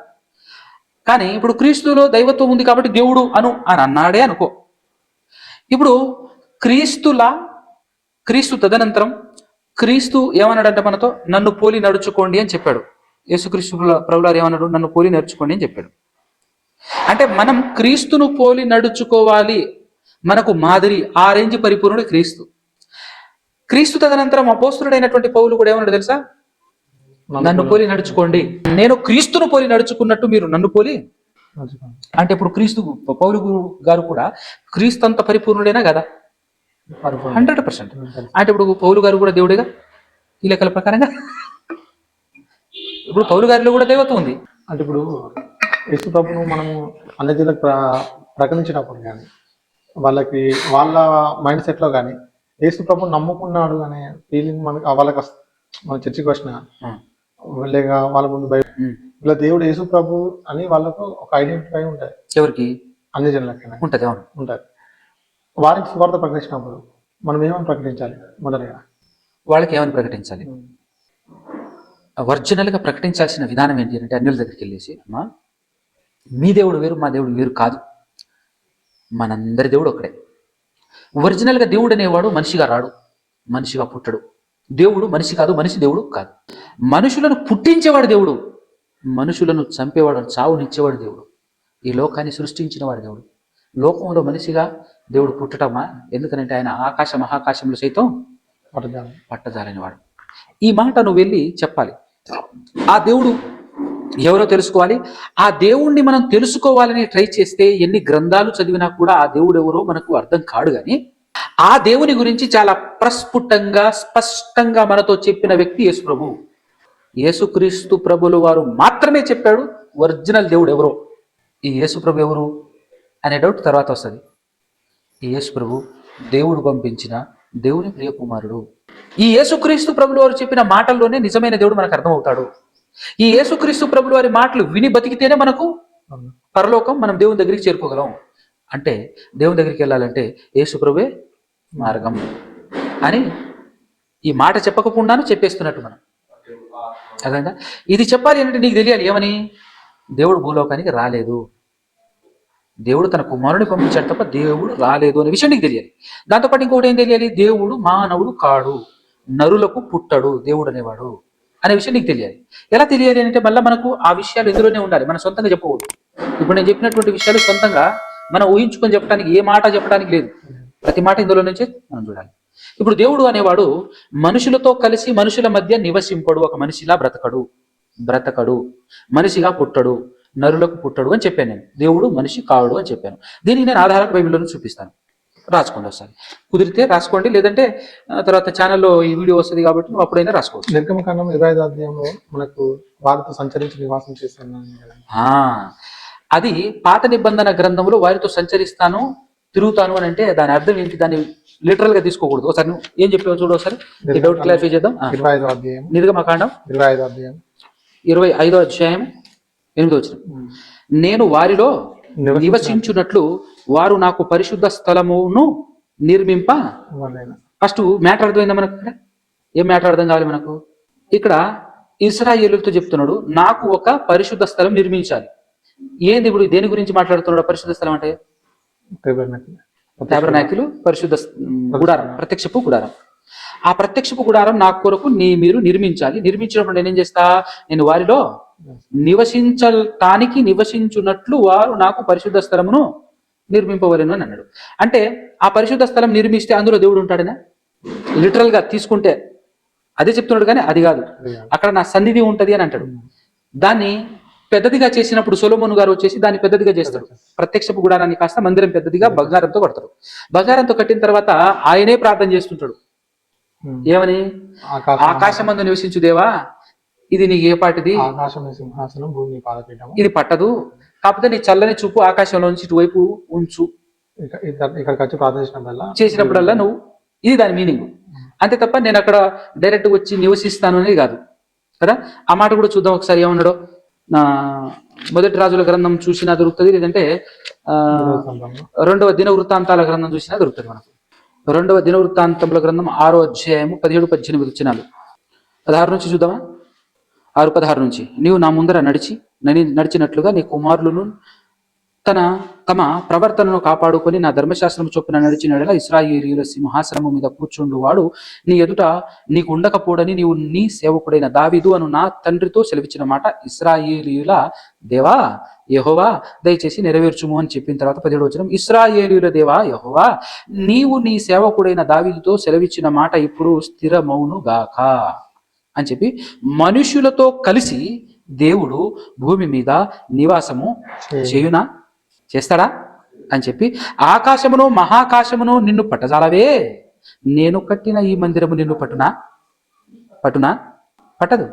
కానీ ఇప్పుడు క్రీస్తులో దైవత్వం ఉంది కాబట్టి దేవుడు అని అన్నాడే అనుకో. ఇప్పుడు క్రీస్తు తదనంతరం క్రీస్తు ఏమన్నాడంటే మనతో, నన్ను పోలి నడుచుకోండి అని చెప్పాడు. యేసుక్రీస్తు ప్రభువారు ఏమన్నాడు? నన్ను పోలి నడుచుకోండి అని చెప్పాడు. అంటే మనం క్రీస్తును పోలి నడుచుకోవాలి. మనకు మాదిరి, ఆ రేంజ్ పరిపూర్ణుడు క్రీస్తు. క్రీస్తు తదనంతరం అపోస్తులుడైనటువంటి పౌలు కూడా ఏమన్నాడు తెలుసా? నన్ను పోలి నడుచుకోండి. నేను క్రీస్తును పోలి నడుచుకున్నట్టు మీరు నన్ను పోలి. అంటే ఇప్పుడు పౌలు గారు కూడా క్రీస్తు అంత పరిపూర్ణుడేనా కదా? 100%. అంటే ఇప్పుడు పౌలు గారు కూడా దేవుడేగా ఈ లెక్కల ప్రకారంగా. ఇప్పుడు పౌలు గారిలో కూడా దైవత్వం ఉంది. అంటే ఇప్పుడు యేసు ప్రభును మనము అన్యజనులకు ప్రకటించినప్పుడు కానీ వాళ్ళకి వాళ్ళ మైండ్ సెట్ లో కానీ యేసు ప్రభు నమ్ముకున్నాడు అనే ఫీలింగ్ మనకి వాళ్ళకి మన చర్చికి వచ్చిన లేక వాళ్ళ ముందు బయట ఇలా దేవుడు యేసు ప్రభు అని వాళ్ళకు ఒక ఐడెంటిఫై ఉంటుంది. ఎవరికి? అన్ని జనులకైనా ఉంటుంది. ఉంటుంది. వారికి సువార్త ప్రకటించినప్పుడు మనం ఏమని ప్రకటించాలి? మొదటిగా వాళ్ళకి ఏమని ప్రకటించాలి? ఒరిజినల్ గా ప్రకటించాల్సిన విధానం ఏంటి అంటే, అన్యుల దగ్గరికి వెళ్ళేసి, అమ్మా మీ దేవుడు వేరు, మా దేవుడు వేరు కాదు, మనందరి దేవుడు ఒకడే. ఒరిజినల్ గా దేవుడు అనేవాడు మనిషిగా రాడు, మనిషిగా పుట్టడు. దేవుడు మనిషి కాదు, మనిషి దేవుడు కాదు. మనుషులను పుట్టించేవాడు దేవుడు, మనుషులను చంపేవాడు, చావునిచ్చేవాడు దేవుడు. ఈ లోకాన్ని సృష్టించిన వాడు దేవుడు. లోకంలో మనిషిగా దేవుడు పుట్టటమా? ఎందుకనంటే ఆయన ఆకాశ మహాకాశంలో సైతం పట్టజాలని వాడు. ఈ మాట నువ్వు వెళ్ళి చెప్పాలి. ఆ దేవుడు ఎవరో తెలుసుకోవాలి. ఆ దేవుణ్ణి మనం తెలుసుకోవాలని ట్రై చేస్తే ఎన్ని గ్రంథాలు చదివినా కూడా ఆ దేవుడు ఎవరో మనకు అర్థం కాడు. కానీ ఆ దేవుని గురించి చాలా ప్రస్ఫుటంగా స్పష్టంగా మనతో చెప్పిన వ్యక్తి యేసు ప్రభు. యేసుక్రీస్తు ప్రభులు వారు మాత్రమే చెప్పాడు ఒరిజినల్ దేవుడు ఎవరో. ఈ యేసు ప్రభు ఎవరు అనే డౌట్ తర్వాత వస్తుంది. ఈ యేసు ప్రభు దేవుడు పంపించిన దేవుని ప్రియ కుమారుడు. ఈ యేసుక్రీస్తు ప్రభులు వారు చెప్పిన మాటల్లోనే నిజమైన దేవుడు మనకు అర్థమవుతాడు. ఈ యేసుక్రీస్తు ప్రభులు వారి మాటలు విని బతికితేనే మనకు పరలోకం, మనం దేవుని దగ్గరికి చేరుకోగలం. అంటే దేవుని దగ్గరికి వెళ్ళాలంటే యేసు ప్రభువే మార్గం అని ఈ మాట చెప్పకపోతున్నాను చెప్పేస్తున్నట్టు మనం. అదేంటా ఇది చెప్పాలి అంటే నీకు తెలియాలి ఏమని? దేవుడు భూలోకానికి రాలేదు, దేవుడు తన కుమారుని పంపించాడు తప్ప దేవుడు రాలేదు అనే విషయం నీకు తెలియాలి. దాంతోపాటు ఇంకొకటి ఏం తెలియాలి? దేవుడు మానవుడు కాడు, నరులకు పుట్టడు దేవుడు అనేవాడు అనే విషయం నీకు తెలియాలి. ఎలా తెలియాలి అంటే మళ్ళీ మనకు ఆ విషయాలు ఎదురునే ఉండాలి, మనం సొంతంగా చెప్పకూడదు. ఇప్పుడు నేను చెప్పినటువంటి విషయాలు సొంతంగా మనం ఊహించుకొని చెప్పడానికి ఏ మాట చెప్పడానికి లేదు. ప్రతి మాట ఇందులో నుంచే మనం చూడాలి. ఇప్పుడు దేవుడు అనేవాడు మనుషులతో కలిసి మనుషుల మధ్య నివసింపడు, ఒక మనిషిలా బ్రతకడు, మనిషిగా పుట్టడు, నరులకు పుట్టడు అని చెప్పాను నేను. దేవుడు మనిషి కాడు అని చెప్పాను. దీనికి నేను ఆధారాలు బైబిల్లోనే చూపిస్తాను. రాసుకోండి ఒకసారి, కుదిరితే రాసుకోండి, లేదంటే తర్వాత ఛానల్లో ఈ వీడియో వస్తుంది కాబట్టి నువ్వు అప్పుడైనా రాసుకోవచ్చు. నిర్గమకాండం 25వ అధ్యాయంలో మనకు వారితో సంచరించి నివాసం చేస్తున్నాను, అది పాత నిబంధన గ్రంథంలో వారితో సంచరిస్తాను తిరుగుతాను అని అంటే దాని అర్థం ఏంటి? దాన్ని లిటరల్ గా తీసుకోకూడదు. ఒకసారి నువ్వు ఏం చెప్పావు చూడు, ఒకసారి డౌట్ క్లారిఫై చేద్దాం. 25వ అధ్యాయం నిర్గమకాండం 25వ అధ్యాయం 25వ అధ్యాయం 8వ వచనం. నేను వారిలో నివసించున్నట్లు వారు నాకు పరిశుద్ధ స్థలమును నిర్మింప. ఫస్ట్ మ్యాటర్ అర్థమైందా మనకు? ఇక్కడ ఏం మ్యాటర్ అర్థం కావాలి మనకు? ఇక్కడ ఇశ్రాయేలుతో చెప్తున్నాడు నాకు ఒక పరిశుద్ధ స్థలం నిర్మించాలి. ఏంది ఇప్పుడు దేని గురించి మాట్లాడుతున్నాడు? పరిశుద్ధ స్థలం అంటే టాబర్నాకిల్, పరిశుద్ధ గుడారం, ప్రత్యక్షపు గుడారం. ఆ ప్రత్యక్షపు గుడారం నా కొరకు మీరు నిర్మించాలి. నిర్మించినప్పుడు నేనేం చేస్తా? నేను వారిలో నివసించున్నట్లు వారు నాకు పరిశుద్ధ స్థలమును నిర్మింపవలెను అని అన్నాడు. అంటే ఆ పరిశుద్ధ స్థలం నిర్మిస్తే అందులో దేవుడు ఉంటాడనా? లిటరల్ గా తీసుకుంటే అదే చెప్తున్నాడు, కానీ అది కాదు. అక్కడ నా సన్నిధి ఉంటది అని అంటాడు. దాన్ని పెద్దదిగా చేసినప్పుడు సొలొమోను గారు వచ్చేసి దాన్ని పెద్దదిగా చేస్తాడు. ప్రత్యక్షపు గుడారాన్ని కాస్త మందిరం పెద్దదిగా బంగారంతో కడతాడు. బంగారంతో కట్టిన తర్వాత ఆయనే ప్రార్థన చేస్తుంటాడు. ఏమని? ఆకాశమందు నివసించు దేవా, ఇది నీకు ఏ పాటిది? సింహాసనం భూమి పాదపీఠం, ఇది పట్టదు, కాకపోతే నీ చల్లని చూపు ఆకాశంలో నుంచి ఇటువైపు ఉంచు ఇక్కడికి వచ్చి ప్రార్థన చేసినప్పుడల్లా నువ్వు, ఇది దాని మీనింగ్. అంతే తప్ప నేను అక్కడ డైరెక్ట్గా వచ్చి నివసిస్తాను అనేది కాదు కదా. ఆ మాట కూడా చూద్దాం ఒకసారి ఏమన్నాడో. మొదటి రాజుల గ్రంథం చూసినా దొరుకుతుంది, లేదంటే 2వ దినవృత్తాంతాల గ్రంథం చూసినా దొరుకుతుంది మనకు. 2వ దినవృత్తాంతముల గ్రంథం 6వ అధ్యాయము 17-18 వచనాలు. 16 నుంచి చూద్దామా. 6:16 నుంచి. నీవు నా ముందర నడిచినట్లుగా నీ కుమారులను తమ ప్రవర్తనను కాపాడుకొని నా ధర్మశాస్త్రం చొప్పున నడిచినడలా ఇశ్రాయేలీయుల సింహాసనము మీద కూర్చుండు వాడు నీ ఎదుట నీకు ఉండకపోడని నీవు నీ సేవకుడైన దావీదు అను నా తండ్రితో సెలవిచ్చిన మాట ఇశ్రాయేలీయుల దేవా యెహోవా దయచేసి నెరవేర్చుము అని చెప్పిన తర్వాత 17వ వచనం, ఇశ్రాయేలీయుల దేవా యెహోవా నీవు నీ సేవకుడైన దావీదుతో సెలవిచ్చిన మాట ఇప్పుడు స్థిరమౌను గాక అని చెప్పి, మనుషులతో కలిసి దేవుడు భూమి మీద నివాసము చేయునా, చేస్తాడా అని చెప్పి, ఆకాశమును మహాకాశమును నిన్ను పట్టజాలవే, నేను కట్టిన ఈ మందిరము నిన్ను పట్టునా పట్టదు.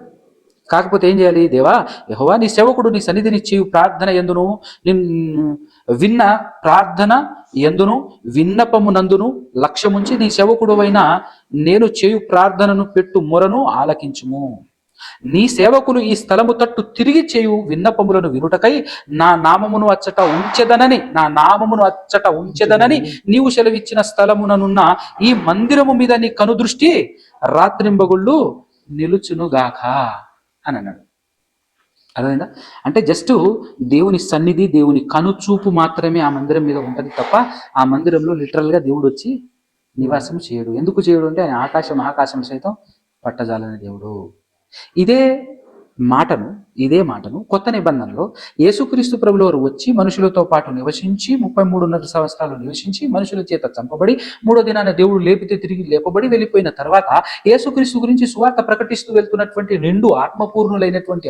కాకపోతే ఏం చేయాలి, దేవా యెహోవా నీ సేవకుడు నీ సన్నిధిని చేయు ప్రార్థన యందును విన్న ప్రార్థన యందును విన్నపమునందును లక్ష్యముంచి నీ సేవకుడు అయిన నేను చేయు ప్రార్థనను పెట్టు మొరను ఆలకించుము. నీ సేవకులు ఈ స్థలము తట్టు తిరిగి చేయు విన్నపములను వినుటకై నా నామమును అచ్చట ఉంచెదనని నీవు సెలవిచ్చిన స్థలముననున్న ఈ మందిరము మీద నీ కనుదృష్టి రాత్రింబగుళ్ళు నిలుచునుగాక అని అన్నాడు. అర్థమైందా? అంటే జస్ట్ దేవుని సన్నిధి, దేవుని కనుచూపు మాత్రమే ఆ మందిరం మీద ఉంటుంది తప్ప ఆ మందిరంలో లిటరల్గా దేవుడు వచ్చి నివాసం చేయడు. ఎందుకు చేయడు అంటే ఆయన ఆకాశం సైతం పట్టజాలని దేవుడు. ఇదే మాటను కొత్త నిబంధనలో యేసుక్రీస్తు ప్రభువు వారు వచ్చి మనుషులతో పాటు నివసించి 33.5 సంవత్సరాలు నివసించి మనుషుల చేత చంపబడి 3వ దినాన దేవుడు లేపితే తిరిగి లేపబడి వెళ్ళిపోయిన తర్వాత యేసుక్రీస్తు గురించి సువార్త ప్రకటిస్తూ వెళ్తున్నటువంటి 2 ఆత్మపూర్ణులైనటువంటి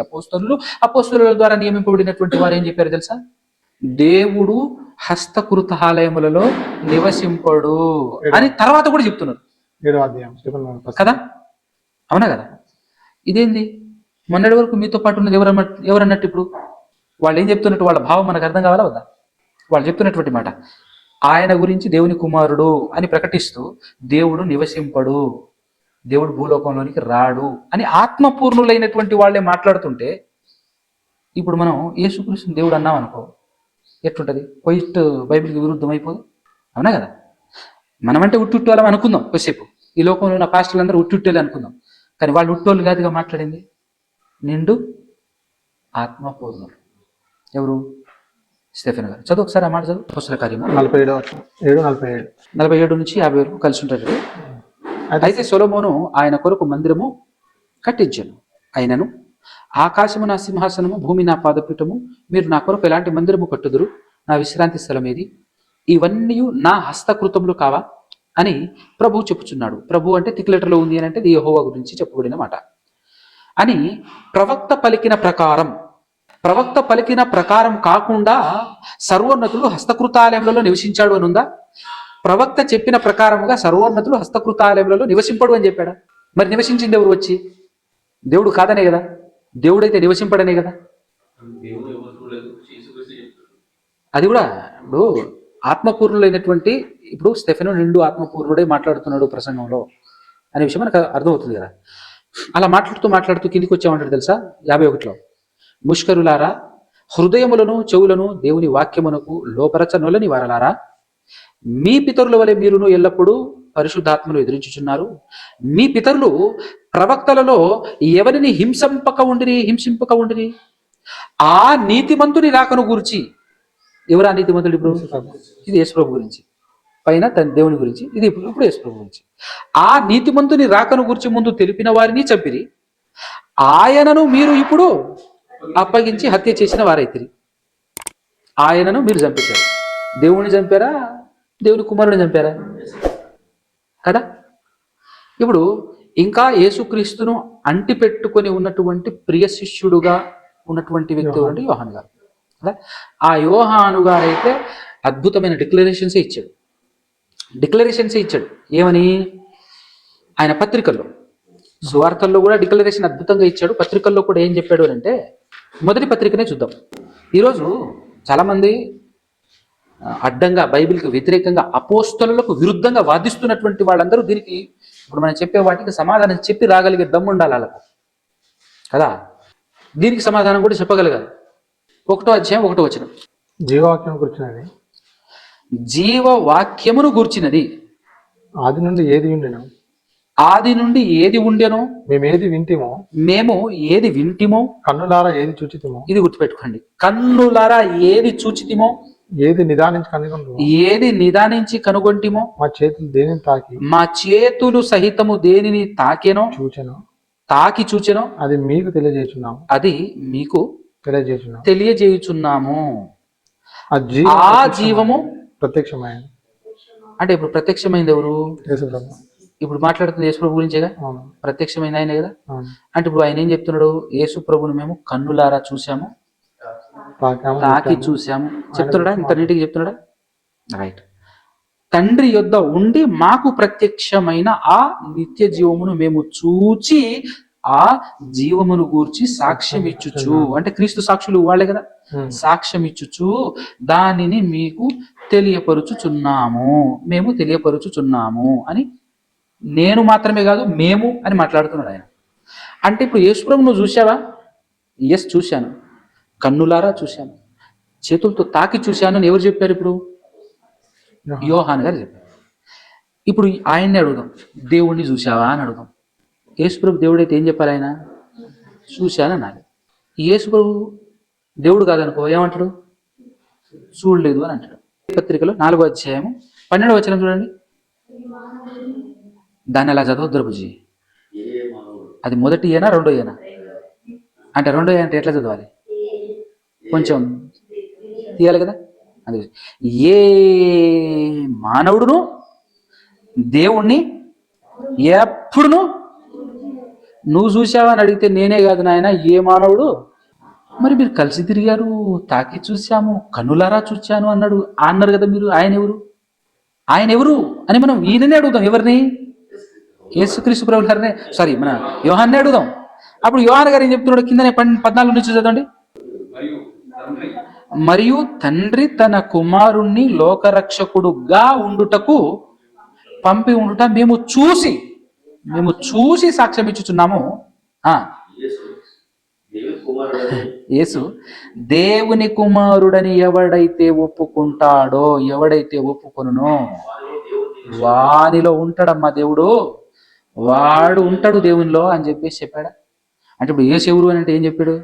అపోస్తలుల ద్వారా నియమింపబడినటువంటి వారు ఏం చెప్పారు తెలుసా? దేవుడు హస్తకృతాలయములలో నివసింపడు అని తర్వాత కూడా చెప్తున్నారు కదా. అవునా కదా? ఇదేంది? మొన్నటి వరకు మీతో పాటు ఉన్నది ఎవరన్నట్టు ఇప్పుడు వాళ్ళు ఏం చెప్తున్నట్టు, వాళ్ళ భావం మనకు అర్థం కావాలా వద్దా? వాళ్ళు చెప్తున్నటువంటి మాట, ఆయన గురించి దేవుని కుమారుడు అని ప్రకటిస్తూ దేవుడు నివసింపడు, దేవుడు భూలోకంలోనికి రాడు అని ఆత్మపూర్ణులైనటువంటి వాళ్ళే మాట్లాడుతుంటే, ఇప్పుడు మనం యేసుక్రీస్తుని దేవుడు అన్నాం అనుకో, ఎట్లుంటది? పోయిట్ బైబిల్కి విరుద్ధం అయిపోదు. అవునా కదా? మనమంటే ఉట్టి వాళ్ళం అనుకుందాం కొద్దిసేపు, ఈ లోకంలో ఉన్న పాస్టర్లు అందరూ ఉట్టి అనుకుందాం. కానీ వాళ్ళు ఉట్టోళ్ళు కాదుగా మాట్లాడింది, నిండు ఆత్మపూర్ణులు. ఎవరు? స్టెఫెన్ గారు. చదువు ఒకసారి ఆ మాట చదువు. అపోస్తల కార్యము 47 నుంచి 50 వరకు కలిసి ఉంటారు. అయితే సొలొమోను ఆయన కొరకు మందిరము కట్టించెను. అయినను ఆకాశము నా సింహాసనము, భూమి నా పాదపీఠము, మీరు నా కొరకు ఎలాంటి మందిరము కట్టుదురు? నా విశ్రాంతి స్థలం ఏది? ఇవన్నీ నా హస్తకృతములు కావా అని ప్రభు చెప్పుచున్నాడు. ప్రభు అంటే తిక్లెటర్లో ఉంది అని అంటే యెహోవా గురించి చెప్పబడిన మాట. అని ప్రవక్త పలికిన ప్రకారం కాకుండా సర్వోన్నతులు హస్తకృతాలయములలో నివసించాడు అని ఉందా? ప్రవక్త చెప్పిన ప్రకారముగా సర్వోన్నతులు హస్తకృతాలయములలో నివసింపడు అని చెప్పాడా? మరి నివసించింది ఎవరు వచ్చి? దేవుడు కాదనే కదా, దేవుడైతే నివసింపడనే కదా. అది కూడా ఇప్పుడు ఆత్మపూర్ణులైనటువంటి, ఇప్పుడు స్టెఫెను 2 ఆత్మపూర్ణుడే మాట్లాడుతున్నాడు ప్రసంగంలో అనే విషయం మనకు అర్థమవుతుంది కదా. అలా మాట్లాడుతూ కిందికి వచ్చామంటాడు తెలుసా 51లో, ముష్కరులారా, హృదయములను చెవులను దేవుని వాక్యమునకు లోపరచనొలని వారలారా, మీ పితరుల వలె మీరును ఎల్లప్పుడూ పరిశుద్ధాత్మను ఎదురించుచున్నారు. మీ పితరులు ప్రవక్తలలో ఎవరిని హింసింపక ఉండిరి. ఆ నీతిమంతుని రాకను గురించి. ఎవరు ఆ నీతిమంతుడు? ఇప్పుడు ఇది యేసుప్రభు గురించి, పైన దేవుని గురించి, ఇది ఇప్పుడు యేసుప్రభు గురించి. ఆ నీతిమంతుని రాకను గురించి ముందు తెలిపిన వారిని చంపిరి, ఆయనను మీరు ఇప్పుడు అప్పగించి హత్య చేసిన వారైతిరి. ఆయనను మీరు చంపేశారు. దేవుని చంపారా? దేవుని కుమారుని చంపారా? కదా. ఇప్పుడు ఇంకా యేసుక్రీస్తును అంటి పెట్టుకొని ఉన్నటువంటి ప్రియ శిష్యుడుగా ఉన్నటువంటి వ్యక్తి ఎవరంటే యోహాను గారు కదా. ఆ యోహాను గారు అయితే అద్భుతమైన డిక్లరేషన్సే ఇచ్చాడు. ఏమని? ఆయన పత్రికల్లో, సువార్తల్లో కూడా డిక్లరేషన్ అద్భుతంగా ఇచ్చాడు. పత్రికల్లో కూడా ఏం చెప్పాడు అంటే, మొదటి పత్రికనే చూద్దాం. ఈరోజు చాలామంది అడ్డంగా, బైబిల్కి వ్యతిరేకంగా, అపోస్తలులకు విరుద్ధంగా వాదిస్తున్నటువంటి వాళ్ళందరూ దీనికి ఇప్పుడు మనం చెప్పే వాటికి సమాధానం చెప్పి రాగలిగే దమ్ము ఉండాలి వాళ్ళకు కదా. దీనికి సమాధానం కూడా చెప్పగలగాలి. 1వ అధ్యాయం 1వ వచనం, జీవవాక్యం కూర్చున్నది, జీవవాక్యమును గూర్చినది, ఆది నుండి ఏది ఉండెను, ఆది నుండి ఏది ఉండెనో, మేమేది వింటిమో, మేము ఏది వింటిమో, కన్నులారా ఏది చూచితిమో, ఇది గుర్తుపెట్టుకోండి, కన్నులారా ఏది చూచితిమో, ఏది నిదానించి కనుగొంటిమో, ఏది నిదానించి కనుగొంటిమో, మా చేతులు దేనిని తాకి, మా చేతులు సహితము దేనిని తాకెనో, తాకి చూచెనో, అది మీకు తెలియజేస్తున్నాము, అది మీకు తెలియజేయుచున్నాము. ఆ జీవము ప్రత్యక్షమైంది. అంటే ఇప్పుడు ప్రత్యక్షమైంది ఎవరు? యేసుప్రభు. ఇప్పుడు మాట్లాడుతుంది యేసుప్రభు గురించేగా, ప్రత్యక్షమైంది ఆయనే కదా. అంటే ఇప్పుడు ఆయన ఏం చెప్తున్నాడు? యేసుప్రభుని మేము కన్నులారా చూసాము, తాకి చూసాము చెప్తున్నాడా? ఇంత నీటికి చెప్తున్నాడా? రైట్. తండ్రి యొద్ద ఉండి మాకు ప్రత్యక్షమైన ఆ నిత్య జీవమును మేము చూచి ఆ జీవమును గూర్చి సాక్ష్యం ఇచ్చుచు, అంటే క్రీస్తు సాక్షులు వాళ్ళే కదా, సాక్ష్యం ఇచ్చుచు దానిని మీకు తెలియపరుచుచున్నాము, మేము తెలియపరుచుచున్నాము అని. నేను మాత్రమే కాదు, మేము అని మాట్లాడుతున్నాడు ఆయన. అంటే ఇప్పుడు యేసుప్రభు నువ్వు చూసావా? ఎస్ చూశాను, కన్నులారా చూశాను, చేతులతో తాకి చూశాను అని ఎవరు చెప్పారు? ఇప్పుడు యోహాన్ గారు చెప్పారు. ఇప్పుడు ఆయన్ని అడుగుదాం, దేవుణ్ణి చూసావా అని అడుగుదాం. యేసుప్రభు దేవుడైతే ఏం చెప్పాలి? ఆయన చూశాను అనాలి. యేసుప్రభు దేవుడు కాదనుకో ఏమంటాడు? చూడలేదు అని అంటాడు. పత్రికలో 4వ అధ్యాయము 12వ వచనం చూడండి. దాన్ని అలా చదవద్దు బుజ్జి. అది మొదటి ఏనా రెండో ఏనా? అంటే రెండో ఏ అంటే ఎట్లా చదవాలి? కొంచెం తీయాలి కదా. అది ఏ మానవుడును దేవుణ్ణి ఎప్పుడును నువ్వు చూసావా అని అడిగితే నేనే కాదు నాయన, ఏ మానవుడు. మరి మీరు కలిసి తిరిగారు, తాకి చూసాము, కన్నులారా చూచాను అన్నాడు అన్నారు కదా మీరు. ఆయన ఎవరు? ఆయన ఎవరు అని మనం ఈయననే అడుగుదాం. ఎవరిని? యేసుక్రీస్తు ప్రభువు గారినే, సారీ మన యోహాన్నే అడుగుదాం. అప్పుడు యోహాన్ గారు ఏం చెప్తున్నాడు? కిందనే 14 నుంచి చదవండి. మరియు తండ్రి తన కుమారుణ్ణి లోకరక్షకుడుగా ఉండుటకు పంపి ఉండుట మేము చూసి సాక్ష్యం ఇచ్చుచున్నాము. యేసు దేవుని కుమారుడని ఎవడైతే ఒప్పుకుంటాడో, ఎవడైతే ఒప్పుకొనునో వానిలో ఉంటాడమ్మా దేవుడు, వాడు ఉంటాడు దేవునిలో అని చెప్పేసి చెప్పాడా? అంటే ఇప్పుడు యేసు ఎవరు అని అంటే ఏం చెప్పాడు?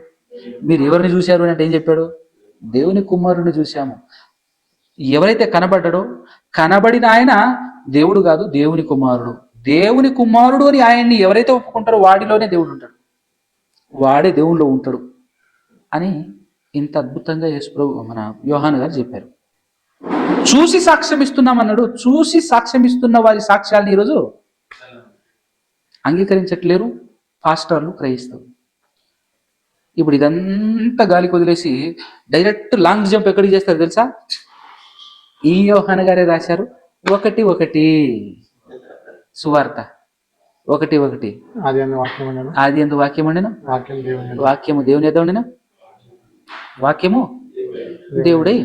మీరు ఎవరిని చూశారు అని అంటే ఏం చెప్పాడు? దేవుని కుమారుడిని చూశాము. ఎవరైతే కనబడ్డాడో, కనబడిన ఆయన దేవుడు కాదు, దేవుని కుమారుడు. దేవుని కుమారుడు అని ఆయన్ని ఎవరైతే ఒప్పుకుంటారో వాడిలోనే దేవుడు ఉంటాడు, వాడే దేవునిలో ఉంటాడు అని ఇంత అద్భుతంగా యేసుప్రభు మన యోహాను గారు చెప్పారు. చూసి సాక్ష్యం ఇస్తున్నామన్నాడు. చూసి సాక్ష్యం ఇస్తున్న వారి సాక్ష్యాలను ఈరోజు అంగీకరించట్లేరు పాస్టర్లు, క్రైస్తవులు. ఇప్పుడు ఇదంతా గాలికి వదిలేసి డైరెక్ట్ లాంగ్ జంప్ ఎక్కడికి చేస్తారు తెలుసా? ఈ యోహాను గారే రాశారు 1:1 సువార్త 1:1. ఆది యందు వాక్యం ఉండెను, వాక్యము దేవుని యొద్ద ఉండెను, వాక్యము దేవుడై.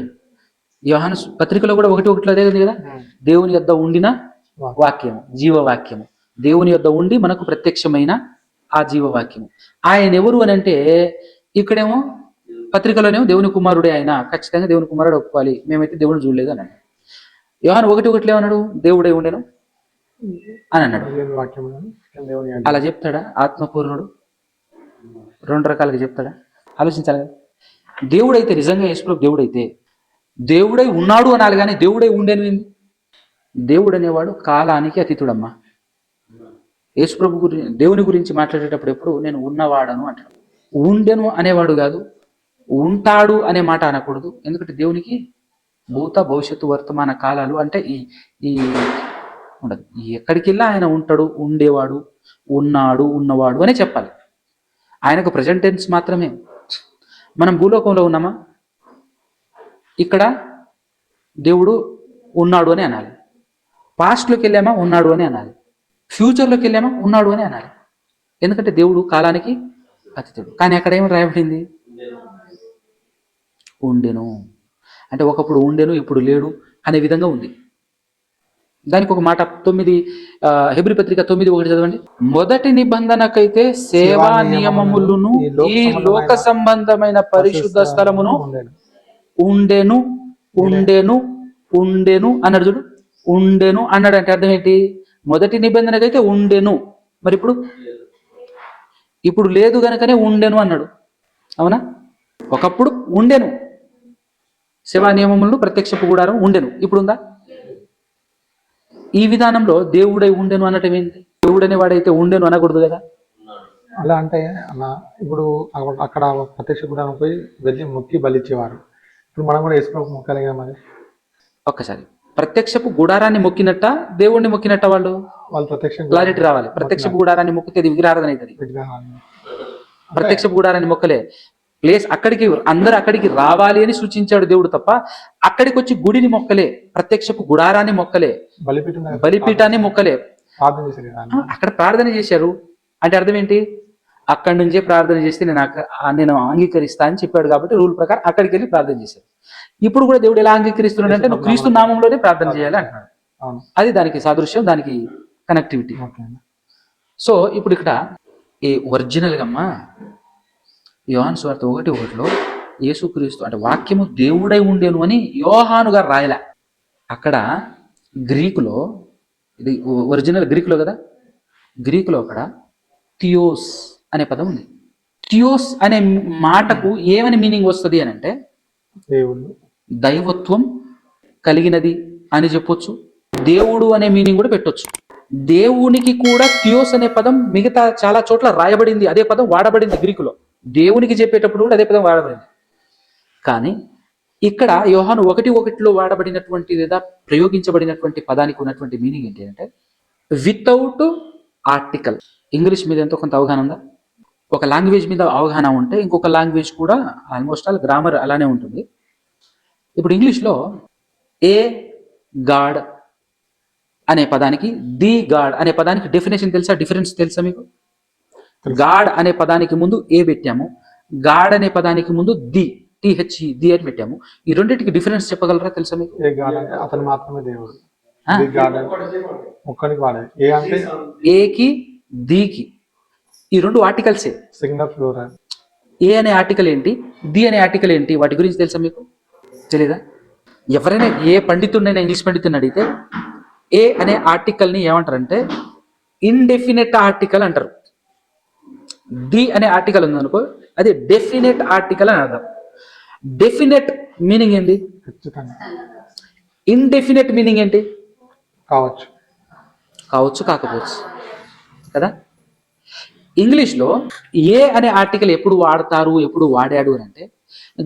యోహాను పత్రికలో కూడా 1:1 అదే ఉంది కదా, దేవుని యొద్ద ఉండిన వాక్యము, జీవవాక్యము, దేవుని యొద్ద ఉండి మనకు ప్రత్యక్షమైన ఆ జీవవాక్యము. ఆయన ఎవరు అని అంటే, ఇక్కడేమో పత్రికలోనేమో దేవుని కుమారుడే ఆయన, ఖచ్చితంగా దేవుని కుమారుడు ఒప్పుకోవాలి, మేమైతే దేవుని చూడలేదు అని అన్నాడు. యోహాను 1:1 ఏమన్నాడు? దేవుడే ఉండేను అని అన్నాడు. అలా చెప్తాడా ఆత్మపూర్ణుడు? 2 రకాలుగా చెప్తాడా? ఆలోచించాలి కదా. దేవుడైతే నిజంగా యేసుప్రభు దేవుడైతే దేవుడై ఉన్నాడు అనాలి, కానీ దేవుడై ఉండేను. దేవుడు అనేవాడు కాలానికి అతీతుడమ్మా. యేసుప్రభు గురించి, దేవుని గురించి మాట్లాడేటప్పుడు ఎప్పుడు నేను ఉన్నవాడను అంటాడు. ఉండెను అనేవాడు కాదు, ఉంటాడు అనే మాట అనకూడదు. ఎందుకంటే దేవునికి భూత, భవిష్యత్తు, వర్తమాన కాలాలు అంటే ఈ ఉండదు. ఎక్కడికి వెళ్ళా ఆయన ఉంటాడు, ఉండేవాడు, ఉన్నాడు, ఉన్నవాడు అనే చెప్పాలి. ఆయనకు ప్రజెంట్ టెన్స్ మాత్రమే. మనం భూలోకంలో ఉన్నామా, ఇక్కడ దేవుడు ఉన్నాడు అని అనాలి. పాస్ట్లోకి వెళ్ళామా ఉన్నాడు అని అనాలి, ఫ్యూచర్లోకి వెళ్ళామా ఉన్నాడు అని అనాలి. ఎందుకంటే దేవుడు కాలానికి అతీతుడు. కానీ అక్కడ ఏమి రాయబడింది? ఉండెను. అంటే ఒకప్పుడు ఉండెను ఇప్పుడు లేడు అనే విధంగా ఉంది. దానికి ఒక మాట 9 హెబ్రీ పత్రిక 9:1 చదవండి. మొదటి నిబంధనకైతే సేవా నియమములను ఈ లోక సంబంధమైన పరిశుద్ధ స్థలమును ఉండెను ఉండెను ఉండెను అన్నాడు. చూడు, ఉండెను అన్నాడు అంటే అర్థం ఏంటి? మొదటి నిబంధనకైతే ఉండెను, మరి ఇప్పుడు లేదు గనకనే ఉండెను అన్నాడు. అవునా? ఒకప్పుడు ఉండెను, సేవా నియమములను ప్రత్యక్షపు గుడారం ఉండెను, ఇప్పుడు ఉందా? ఈ విధానంలో దేవుడై ఉండెను అనటం ఏంటి? దేవుడనే వాడైతే ఉండెను అనకూడదు కదా? అలా అంటే అలా ఇప్పుడు అక్కడ ప్రత్యక్ష గుడారం పోయి వెళ్ళి మొక్కి బలిచ్చేవారు. ఇప్పుడు మనం కూడా వేసుకున్న మొక్కాలి కదా మరి. ఒక్కసారి ప్రత్యక్షపు గుడారాన్ని మొక్కినట్ట దేవుణ్ణి మొక్కినట్ట వాళ్ళు ప్రత్యక్ష క్లారిటీ రావాలి. ప్రత్యక్షపు గుడారాన్ని మొక్కితే అది విగ్రహారాధన అవుతుంది. ప్రత్యక్షపు గుడారాన్ని మొక్కలే ప్లేస్, అక్కడికి అందరూ అక్కడికి రావాలి అని సూచించాడు దేవుడు తప్ప అక్కడికి వచ్చి గుడిని మొక్కలే, ప్రత్యక్షపు గుడారాన్ని మొక్కలే, బలిపీఠాన్ని మొక్కలే. అక్కడ ప్రార్థన చేశారు అంటే అర్థం ఏంటి? అక్కడి నుంచే ప్రార్థన చేస్తే నేను అంగీకరిస్తా అని చెప్పాడు కాబట్టి రూల్ ప్రకారం అక్కడికి వెళ్ళి ప్రార్థన చేశారు. ఇప్పుడు కూడా దేవుడు ఎలా అంగీకరిస్తున్నాడు అంటే నువ్వు క్రీస్తు నామంలోనే ప్రార్థన చేయాలి అంటున్నాడు. అది దానికి సాదృశ్యం, దానికి కనెక్టివిటీ. సో ఇప్పుడు ఇక్కడ ఈ ఒరిజినల్గా అమ్మా యోహాను సువార్త 1:1 యేసుక్రీస్తు అంటే వాక్యము దేవుడై ఉండేను అని యోహాను గారు రాయలే. అక్కడ గ్రీకులో, ఇది ఒరిజినల్ గ్రీకులో కదా, గ్రీకులో అక్కడ థియోస్ అనే పదం ఉంది. థియోస్ అనే మాటకు ఏమని మీనింగ్ వస్తుంది అని అంటే దైవత్వం కలిగినది అని చెప్పొచ్చు. దేవుడు అనే మీనింగ్ కూడా పెట్టొచ్చు. దేవునికి కూడా థియోస్ అనే పదం మిగతా చాలా చోట్ల రాయబడింది, అదే పదం వాడబడింది గ్రీకులో. దేవునికి చెప్పేటప్పుడు కూడా అదే పదం వాడబడింది. కానీ ఇక్కడ యోహాను 1:1 వాడబడినటువంటి లేదా ప్రయోగించబడినటువంటి పదానికి ఉన్నటువంటి మీనింగ్ ఏంటి అంటే వితౌట్ ఆర్టికల్. ఇంగ్లీష్ మీద ఎంతో కొంత అవగాహన ఉందా? ఒక లాంగ్వేజ్ మీద అవగాహన ఉంటే ఇంకొక లాంగ్వేజ్ కూడా ఆల్మోస్ట్ ఆల్ గ్రామర్ అలానే ఉంటుంది. ఇప్పుడు ఇంగ్లీష్లో ఏ గాడ్ అనే పదానికి ది గాడ్ అనే పదానికి డెఫినేషన్ తెలుసా? డిఫరెన్స్ తెలుసా మీకు? గాడ్ అనే పదానికి ముందు ఏ పెట్టాము, గాడ్ అనే పదానికి ముందు ది ది అని పెట్టాము. ఈ రెండింటికి డిఫరెన్స్ చెప్పగలరా? తెలుసా మీకు? అతను మాత్రమే దేవుడు. ఏకి దికి ఈ రెండు ఆర్టికల్సే. ఏ అనే ఆర్టికల్ ఏంటి, ది అనే ఆర్టికల్ ఏంటి, వాటి గురించి తెలుసా మీకు? తెలీదా? ఎవరైనా ఏ పండితుడినైనా ఇంగ్లీష్ పండితుడిని అడిగితే ఏ అనే ఆర్టికల్ని ఏమంటారంటే ఇండెఫినెట్ ఆర్టికల్ అంటారు. ది అనే ఆర్టికల్ ఉందనుకో అది డెఫినెట్ ఆర్టికల్ అని అర్థం. డెఫినెట్ మీనింగ్ ఏంటి? ఇండెఫినెట్ మీనింగ్ ఏంటి? కావచ్చు కాకపోవచ్చు కదా. ఇంగ్లీష్లో ఏ అనే ఆర్టికల్ ఎప్పుడు వాడతారు, ఎప్పుడు వాడాడు అని అంటే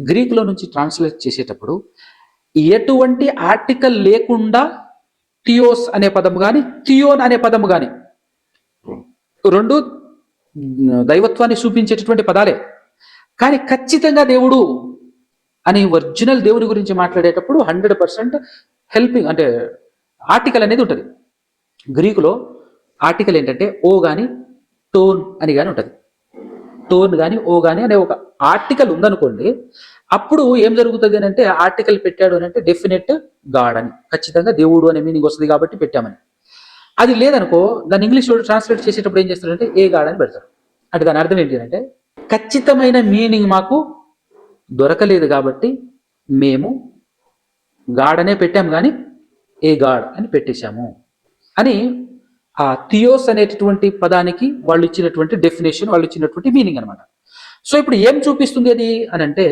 గ్రీకులో నుంచి ట్రాన్స్లేట్ చేసేటప్పుడు ఎటువంటి ఆర్టికల్ లేకుండా థియోస్ అనే పదము కానీ థియోన్ అనే పదము కానీ రెండు దైవత్వాన్ని చూపించేటటువంటి పదాలే. కానీ ఖచ్చితంగా దేవుడు అని ఒరిజినల్ దేవుని గురించి మాట్లాడేటప్పుడు 100% హెల్పింగ్ అంటే ఆర్టికల్ అనేది ఉంటుంది. గ్రీకులో ఆర్టికల్ ఏంటంటే ఓ కానీ టోన్ అని కానీ ఉంటుంది. టోన్ కానీ ఓ కానీ అనే ఒక ఆర్టికల్ ఉందనుకోండి, అప్పుడు ఏం జరుగుతుంది అని అంటే ఆర్టికల్ పెట్టాడు అని అంటే డెఫినెట్ గాడ్ అని, ఖచ్చితంగా దేవుడు అనే మీనింగ్ వస్తుంది కాబట్టి పెట్టామని. అది లేదనుకో దాన్ని ఇంగ్లీష్లో ట్రాన్స్లేట్ చేసేటప్పుడు ఏం చేస్తారంటే ఏ గాడ్ అని పెడతారు. అంటే దాని అర్థం ఏంటి అంటే ఖచ్చితమైన మీనింగ్ మాకు దొరకలేదు కాబట్టి మేము గాడ్ అనే పెట్టాము కానీ ఏ గాడ్ అని పెట్టేశాము అని ఆ థియోస్ అనేటటువంటి పదానికి వాళ్ళు ఇచ్చినటువంటి డెఫినేషన్, వాళ్ళు ఇచ్చినటువంటి మీనింగ్ అనమాట. సో ఇప్పుడు ఏం చూపిస్తుంది అది అని అంటే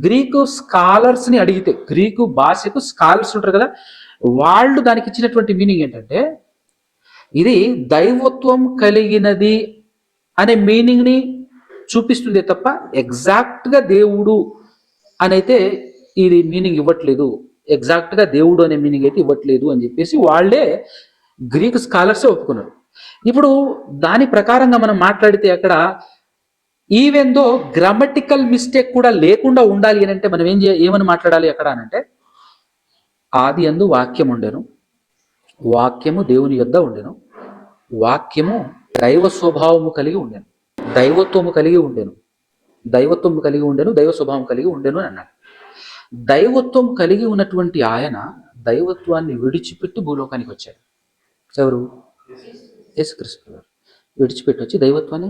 గ్రీకు స్కాలర్స్ని అడిగితే, గ్రీకు భాషకు స్కాలర్స్ ఉంటారు కదా, వాళ్ళు దానికి ఇచ్చినటువంటి మీనింగ్ ఏంటంటే ఇది దైవత్వం కలిగినది అనే మీనింగ్ని చూపిస్తుంది తప్ప ఎగ్జాక్ట్గా దేవుడు అని అయితే ఇది మీనింగ్ ఇవ్వట్లేదు, ఎగ్జాక్ట్గా దేవుడు అనే మీనింగ్ అయితే ఇవ్వట్లేదు అని చెప్పేసి వాళ్ళే గ్రీక్ స్కాలర్సే ఒప్పుకున్నారు. ఇప్పుడు దాని ప్రకారంగా మనం మాట్లాడితే అక్కడ ఈవెన్ దో గ్రామటికల్ మిస్టేక్ కూడా లేకుండా ఉండాలి అని అంటే మనం ఏమని మాట్లాడాలి అక్కడ అని అంటే ఆది యందు వాక్యం ఉండెను, వాక్యము దేవుని యొద్ద ఉండెను, వాక్యము దైవ స్వభావము కలిగి ఉండెను, దైవత్వము కలిగి ఉండెను, దైవత్వము కలిగి ఉండెను, దైవ స్వభావం కలిగి ఉండెను అని అన్నాడు. దైవత్వం కలిగి ఉన్నటువంటి ఆయన దైవత్వాన్ని విడిచిపెట్టి భూలోకానికి వచ్చాడు. ఎవరు? యేసుక్రీస్తు గారు విడిచిపెట్టి వచ్చి దైవత్వాన్ని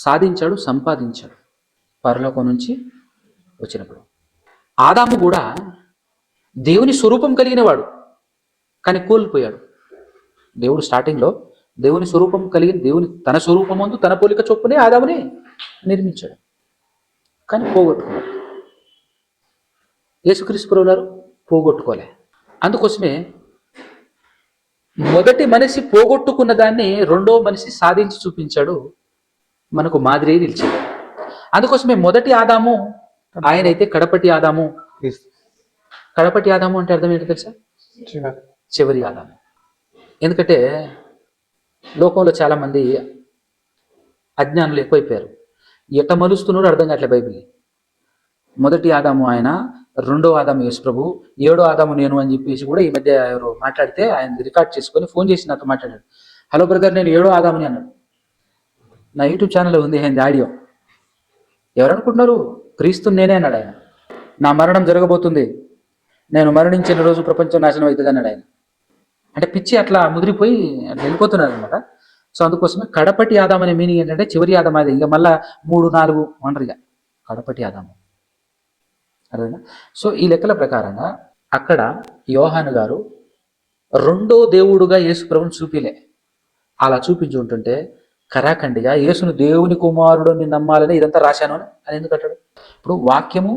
సాధించాడు, సంపాదించాడు పరలోకం నుంచి వచ్చినప్పుడు. ఆదాము కూడా దేవుని స్వరూపం కలిగిన వాడు, కానీ కోల్పోయాడు. దేవుడు స్టార్టింగ్లో దేవుని స్వరూపం కలిగిన దేవుని తన స్వరూపమందు తన పోలిక చొప్పునే ఆదాముని నిర్మించాడు, కానీ పోగొట్టుకున్నాడు. యేసుక్రీస్తు ప్రభువు గారు పోగొట్టుకోలే. అందుకోసమే మొదటి మనిషి పోగొట్టుకున్న దాన్ని రెండో మనిషి సాధించి చూపించాడు, మనకు మాదిరి నిలిచాడు. అందుకోసమే మొదటి ఆదాము ఆయన అయితే కడపటి ఆదాము. కడపటి ఆదాము అంటే అర్థం ఏంటో తెలుసా? చివరి ఆదాము. ఎందుకంటే లోకంలో చాలామంది అజ్ఞానులు ఎక్కువైపోయారు. ఎట్ట మలుస్తున్నాడో అర్థం కావట్లే బైబిల్ని. మొదటి ఆదాము ఆయన, రెండో ఆదాము యేసు ప్రభు, ఏడో ఆదాము నేను అని చెప్పేసి కూడా ఈ మధ్య ఎవరు మాట్లాడితే ఆయన రికార్డ్ చేసుకొని ఫోన్ చేసి నాతో మాట్లాడాడు. హలో బ్రదర్, నేను ఏడో ఆదాముని అన్నాడు. నా యూట్యూబ్ ఛానల్లో ఉంది ఆయన ఆడియో. ఎవరనుకుంటున్నారు? క్రీస్తుని నేనే అన్నాడు ఆయన. నా మరణం జరగబోతుంది, నేను మరణించిన రోజు ప్రపంచం నాశనం అవుతుంది అన్నాడు ఆయన. అంటే పిచ్చి అట్లా ముదిరిపోయి అట్లా వెళ్ళిపోతున్నారు అనమాట. సో అందుకోసమే కడపటి ఆదాం అనే మీనింగ్ ఏంటంటే చివరి ఆదాం. అది ఇంకా మళ్ళా 3, 4 ఒంటరిగా కడపటి ఆదాము. అర్థమైందా? సో ఈ లెక్కల ప్రకారంగా అక్కడ యోహాను గారు రెండో దేవుడుగా యేసు ప్రభువుని చూపిలే. అలా చూపించి ఉంటుంటే కరాఖండిగా యేసును దేవుని కుమారుడిని నమ్మాలని ఇదంతా రాశాను అని ఎందుకు అంటాడు? ఇప్పుడు వాక్యము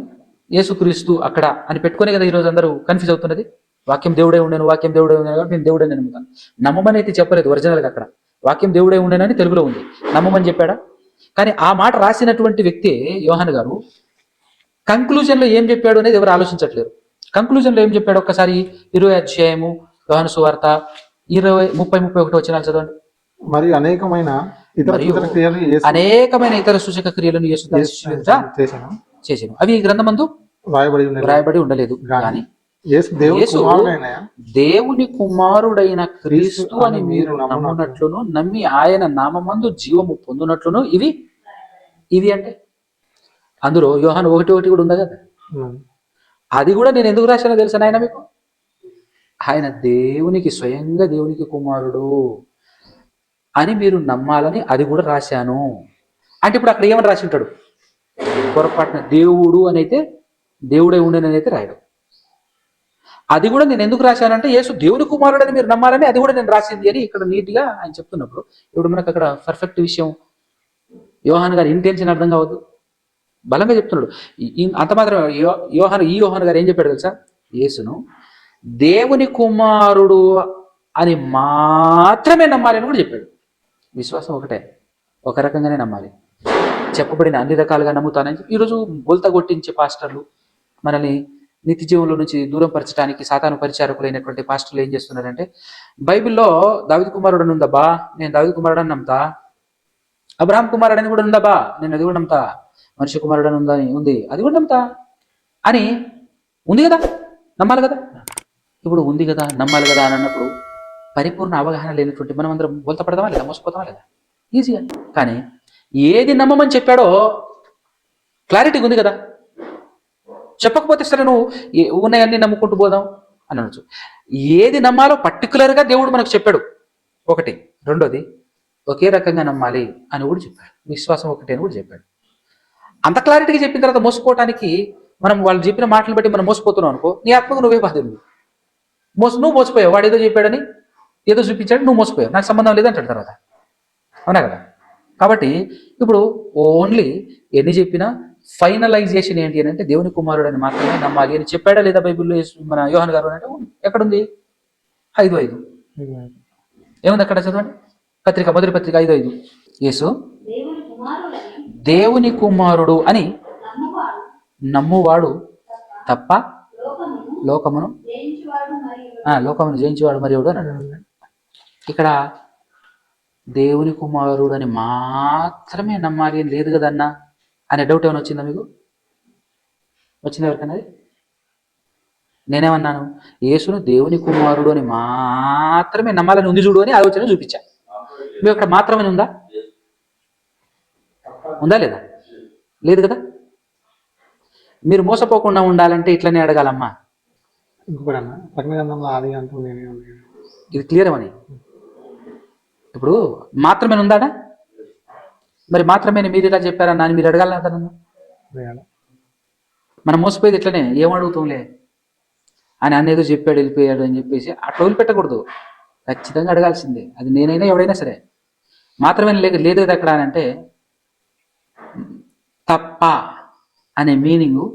యేసుక్రీస్తు అక్కడ అని పెట్టుకునే కదా ఈరోజు అందరూ కన్ఫ్యూజ్ అవుతున్నది. వాక్యం దేవుడే ఉండేను, వాక్యం దేవుడే ఉండేను కాబట్టి నేను దేవుడే నమ్ముతాను. నమ్మమని అయితే చెప్పలేదు ఒరిజినల్గా. అక్కడ వాక్యం దేవుడే ఉండేనని తెలుగులో ఉంది, నమ్మమని చెప్పాడా? కానీ ఆ మాట రాసినటువంటి వ్యక్తి యోహాను గారు కంక్లూజన్లో ఏం చెప్పాడు అనేది ఎవరు ఆలోచించట్లేరు. కంక్లూజన్లో ఏం చెప్పాడు? ఒక్కసారి 20వ అధ్యాయము యోహాను సువార్త 30-31 వచనాలు చదవండి. మరియు అనేకమైన ఇతర సూచక క్రియలను యేసు చేశాను, అవి ఈ గ్రంథమందు రాయబడి ఉండలేదు. కానీ యేసు దేవుని కుమారుడైన క్రీస్తు అని మీరు నమ్మునట్లును, నమ్మి ఆయన నామమందు జీవము పొందునట్లును ఇవి అంటే అందులో యోహాను 1:1 కూడా ఉందా కదా. అది కూడా నేను ఎందుకు రాశానో తెలుసా నాయన మీకు? ఆయన స్వయంగా దేవునికి కుమారుడు అని మీరు నమ్మాలని అది కూడా రాశాను అంటే ఇప్పుడు అక్కడ ఏమని రాసి ఉంటాడు? పొరపాటున దేవుడు అని అయితే దేవుడే ఉండేనని అయితే రాయడు. అది కూడా నేను ఎందుకు రాశానంటే యేసు దేవుని కుమారుడు అని మీరు నమ్మాలని అది కూడా నేను రాసింది అని ఇక్కడ నీట్గా ఆయన చెప్తున్నప్పుడు ఇప్పుడు మనకు అక్కడ పర్ఫెక్ట్ విషయం యోహాను గారి ఇంటెన్షన్ అర్థం కావద్దు, బలంగా చెప్తున్నాడు. అంత మాత్రం యోహాను గారు ఏం చెప్పాడు తెలుసా? యేసును దేవుని కుమారుడు అని మాత్రమే నమ్మాలి అని కూడా చెప్పాడు. విశ్వాసం ఒకటే, ఒక రకంగానే నమ్మాలి. చెప్పబడిన అన్ని రకాలుగా నమ్ముతానని ఈరోజు బోల్తా కొట్టించే పాస్టర్లు, మనల్ని నిత్య జీవంలో నుంచి దూరం పరచడానికి సాతాను పరిచారకులైనటువంటి పాస్టర్లు ఏం చేస్తున్నారంటే, బైబిల్లో దావీదు కుమారుడు అని ఉందబ్బా, నేను దావీదు కుమారుడు అని నమ్ముతా. అబ్రహాం కుమారుడు అని కూడా ఉందబ్బా, నేను అది కూడా నమ్ముతా. మనిషి కుమారుడు అని ఉంది, అది కూడా నమ్ముతా అని ఉంది కదా, నమ్మాలి కదా. ఇప్పుడు ఉంది కదా, నమ్మాలి కదా అని అన్నప్పుడు పరిపూర్ణ అవగాహన లేనటువంటి మనం అందరం బోల్తా పడదామా లేదా, మోసపోతామా లేదా? ఈజీగా. కానీ ఏది నమ్మమని చెప్పాడో క్లారిటీ ఉంది కదా. చెప్పకపోతే సరే నువ్వు ఉన్నాయన్నీ నమ్ముకుంటూ పోదాం అని అనొచ్చు. ఏది నమ్మాలో పర్టికులర్గా దేవుడు మనకు చెప్పాడు ఒకటి. రెండోది ఒకే రకంగా నమ్మాలి అని కూడా చెప్పాడు. విశ్వాసం ఒకటి అని కూడా చెప్పాడు. అంత క్లారిటీగా చెప్పిన తర్వాత మోసపోవటానికి మనం వాళ్ళు చెప్పిన మాటలు బట్టి మనం మోసపోతున్నావు అనుకో, నీ ఆత్మకు నువ్వే బాధ్యుడు. నువ్వు మోసపోయావు, వాడు ఏదో చెప్పాడని ఏదో చూపించాడు, నువ్వు మోసపోయావు, నాకు సంబంధం లేదంటాడు తర్వాత. అవునా కదా? కాబట్టి ఇప్పుడు ఓన్లీ ఎన్ని చెప్పినా ఫైనలైజేషన్ ఏంటి అని అంటే దేవుని కుమారుడు అని మాత్రమే నమ్మాలి అని చెప్పాడా లేదా బైబిల్లో మన యోహాను గారు అంటే? ఎక్కడుంది? 5:5 ఏముంది అక్కడ? చదవండి. మొదటి పత్రిక 5:5. యేసు దేవుని కుమారుడు అని నమ్మువాడు తప్ప లోకమును జయించేవాడు మరి ఎవడు అని అన్నాడు. ఇక్కడ దేవుని కుమారుడు అని మాత్రమే నమ్మాలి అని లేదు కదన్నా అనే డౌట్ ఏమైనా వచ్చిందా మీకు? వచ్చింది ఎవరికన్నా? నేనేమన్నాను? యేసును దేవుని కుమారుడు అని మాత్రమే నమ్మాలని ఉంది చూడు అని ఆలోచన చూపించా. మీకు అక్కడ మాత్రమే ఉందా లేదా? లేదు కదా. మీరు మోసపోకుండా ఉండాలంటే ఇట్లనే అడగాలమ్మా. ఇంకొకటి అన్న ప్రకటన గ్రంథంలో ఆది అంతం నేనే ఉంది. ఇది క్లియర్ అని. ఇప్పుడు మాత్రమే ఉందాడా? మరి మాత్రమే మీరు ఇలా చెప్పారన్నా అని మీరు అడగాలన్నా నన్ను. మనం మోసపోయేది ఇట్లనే, ఏమడుగుతాంలే అని అన్నేదో చెప్పాడు వెళ్ళిపోయాడు అని చెప్పేసి అట్లా వదిలిపెట్టకూడదు, ఖచ్చితంగా అడగాల్సిందే. అది నేనైనా ఎవడైనా సరే. మాత్రమే లేదు అక్కడ అని అంటే తప్ప అనే మీనింగు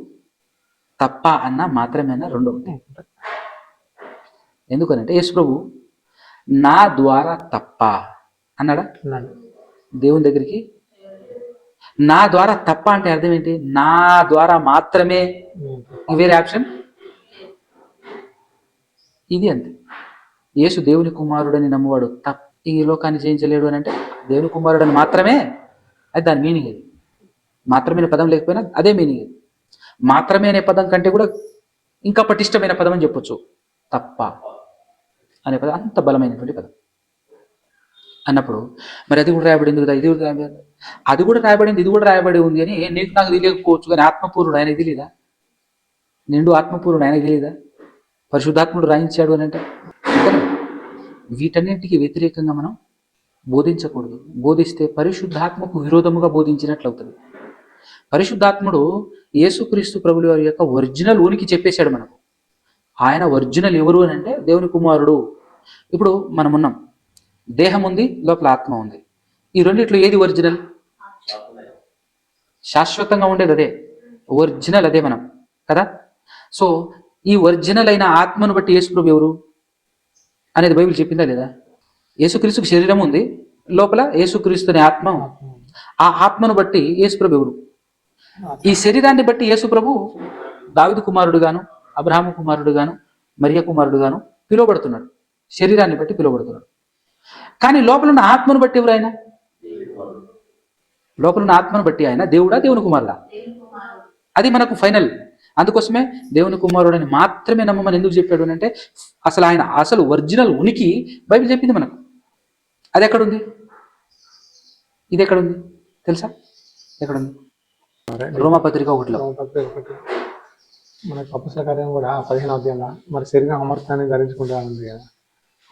తప్ప అన్న మాత్రమే అన్న రెండు ఉంటాయి. ఎందుకనంటే యేసు ప్రభు నా ద్వారా తప్ప అన్నాడా దేవుని దగ్గరికి? నా ద్వారా తప్ప అంటే అర్థం ఏంటి? నా ద్వారా మాత్రమే, వేరే ఆప్షన్ ఇది అంతే. యేసు దేవుని కుమారుడని నమ్మువాడు తప్ప ఈ లోకాన్ని జయించలేడు అని అంటే దేవుని కుమారుడని మాత్రమే, అది దాని మీనింగ్. అది మాత్రమే పదం లేకపోయినా అదే మీనింగ్. మాత్రమే అనే పదం కంటే కూడా ఇంకా పటిష్టమైన పదం అని చెప్పొచ్చు. తప్ప అనే పదం అంత బలమైనటువంటి పదం అన్నప్పుడు మరి అది కూడా రాయబడింది కదా, ఇది కూడా రాయబడింది, అది కూడా రాయబడింది, ఇది కూడా రాయబడి ఉంది అని నీకు నాకు తెలియకపోవచ్చు, కానీ ఆత్మపూర్ణుడు ఆయనకు తెలియదా? నిండు ఆత్మపూర్ణుడు ఆయనకు తెలియదా? పరిశుద్ధాత్ముడు రాయించాడు అని అంటే వీటన్నింటికి వ్యతిరేకంగా మనం బోధించకూడదు. బోధిస్తే పరిశుద్ధాత్మకు విరోధముగా బోధించినట్లు అవుతుంది. పరిశుద్ధాత్ముడు యేసుక్రీస్తు ప్రభుల వారి యొక్క ఒరిజినల్ ఉనికి చెప్పేశాడు మనకు. ఆయన ఒరిజినల్ ఎవరు అని అంటే దేవుని కుమారుడు. ఇప్పుడు మనం ఉన్నాం, దేహం ఉంది, లోపల ఆత్మ ఉంది. ఈ రెండిట్లో ఏది ఒరిజినల్? శాశ్వతంగా ఉండేది అదే, ఒరిజినల్ అదే మనం కదా. సో ఈ ఒరిజినల్ అయిన ఆత్మను బట్టి యేసు ప్రభు ఎవరు అనేది బైబిల్ చెప్పిందా లేదా? యేసుక్రీస్తుకు శరీరం ఉంది, లోపల యేసుక్రీస్తు అనే ఆత్మ. ఆ ఆత్మను బట్టి యేసు ప్రభు ఎవరు? ఈ శరీరాన్ని బట్టి యేసు ప్రభు దావీదు కుమారుడు గాను, అబ్రహాము కుమారుడు గాను, మరియ కుమారుడు గాను పిలువబడుతున్నాడు. శరీరాన్ని బట్టి పిలువబడుతున్నాడు. కానీ లోపల ఉన్న ఆత్మను బట్టి ఎవరు ఆయన? లోపల ఉన్న ఆత్మను బట్టి ఆయన దేవుడా, దేవుని కుమారుడా? అది మనకు ఫైనల్. అందుకోసమే దేవుని కుమారుడు అని మాత్రమే నమ్మమని ఎందుకు చెప్పాడు అంటే అసలు ఆయన అసలు ఒరిజినల్ ఉనికి బైబిల్ చెప్పింది మనకు. అది ఎక్కడుంది? ఇది ఎక్కడుంది తెలుసా? ఎక్కడుంది? రోమాపత్రిక 1లో. మనకు అపొస్తలుల కార్యం కూడా 15వ అధ్యాయంలో మరి శరీరం అమర్త్యాన్ని ధరించుకుంటా ఉంది కదా.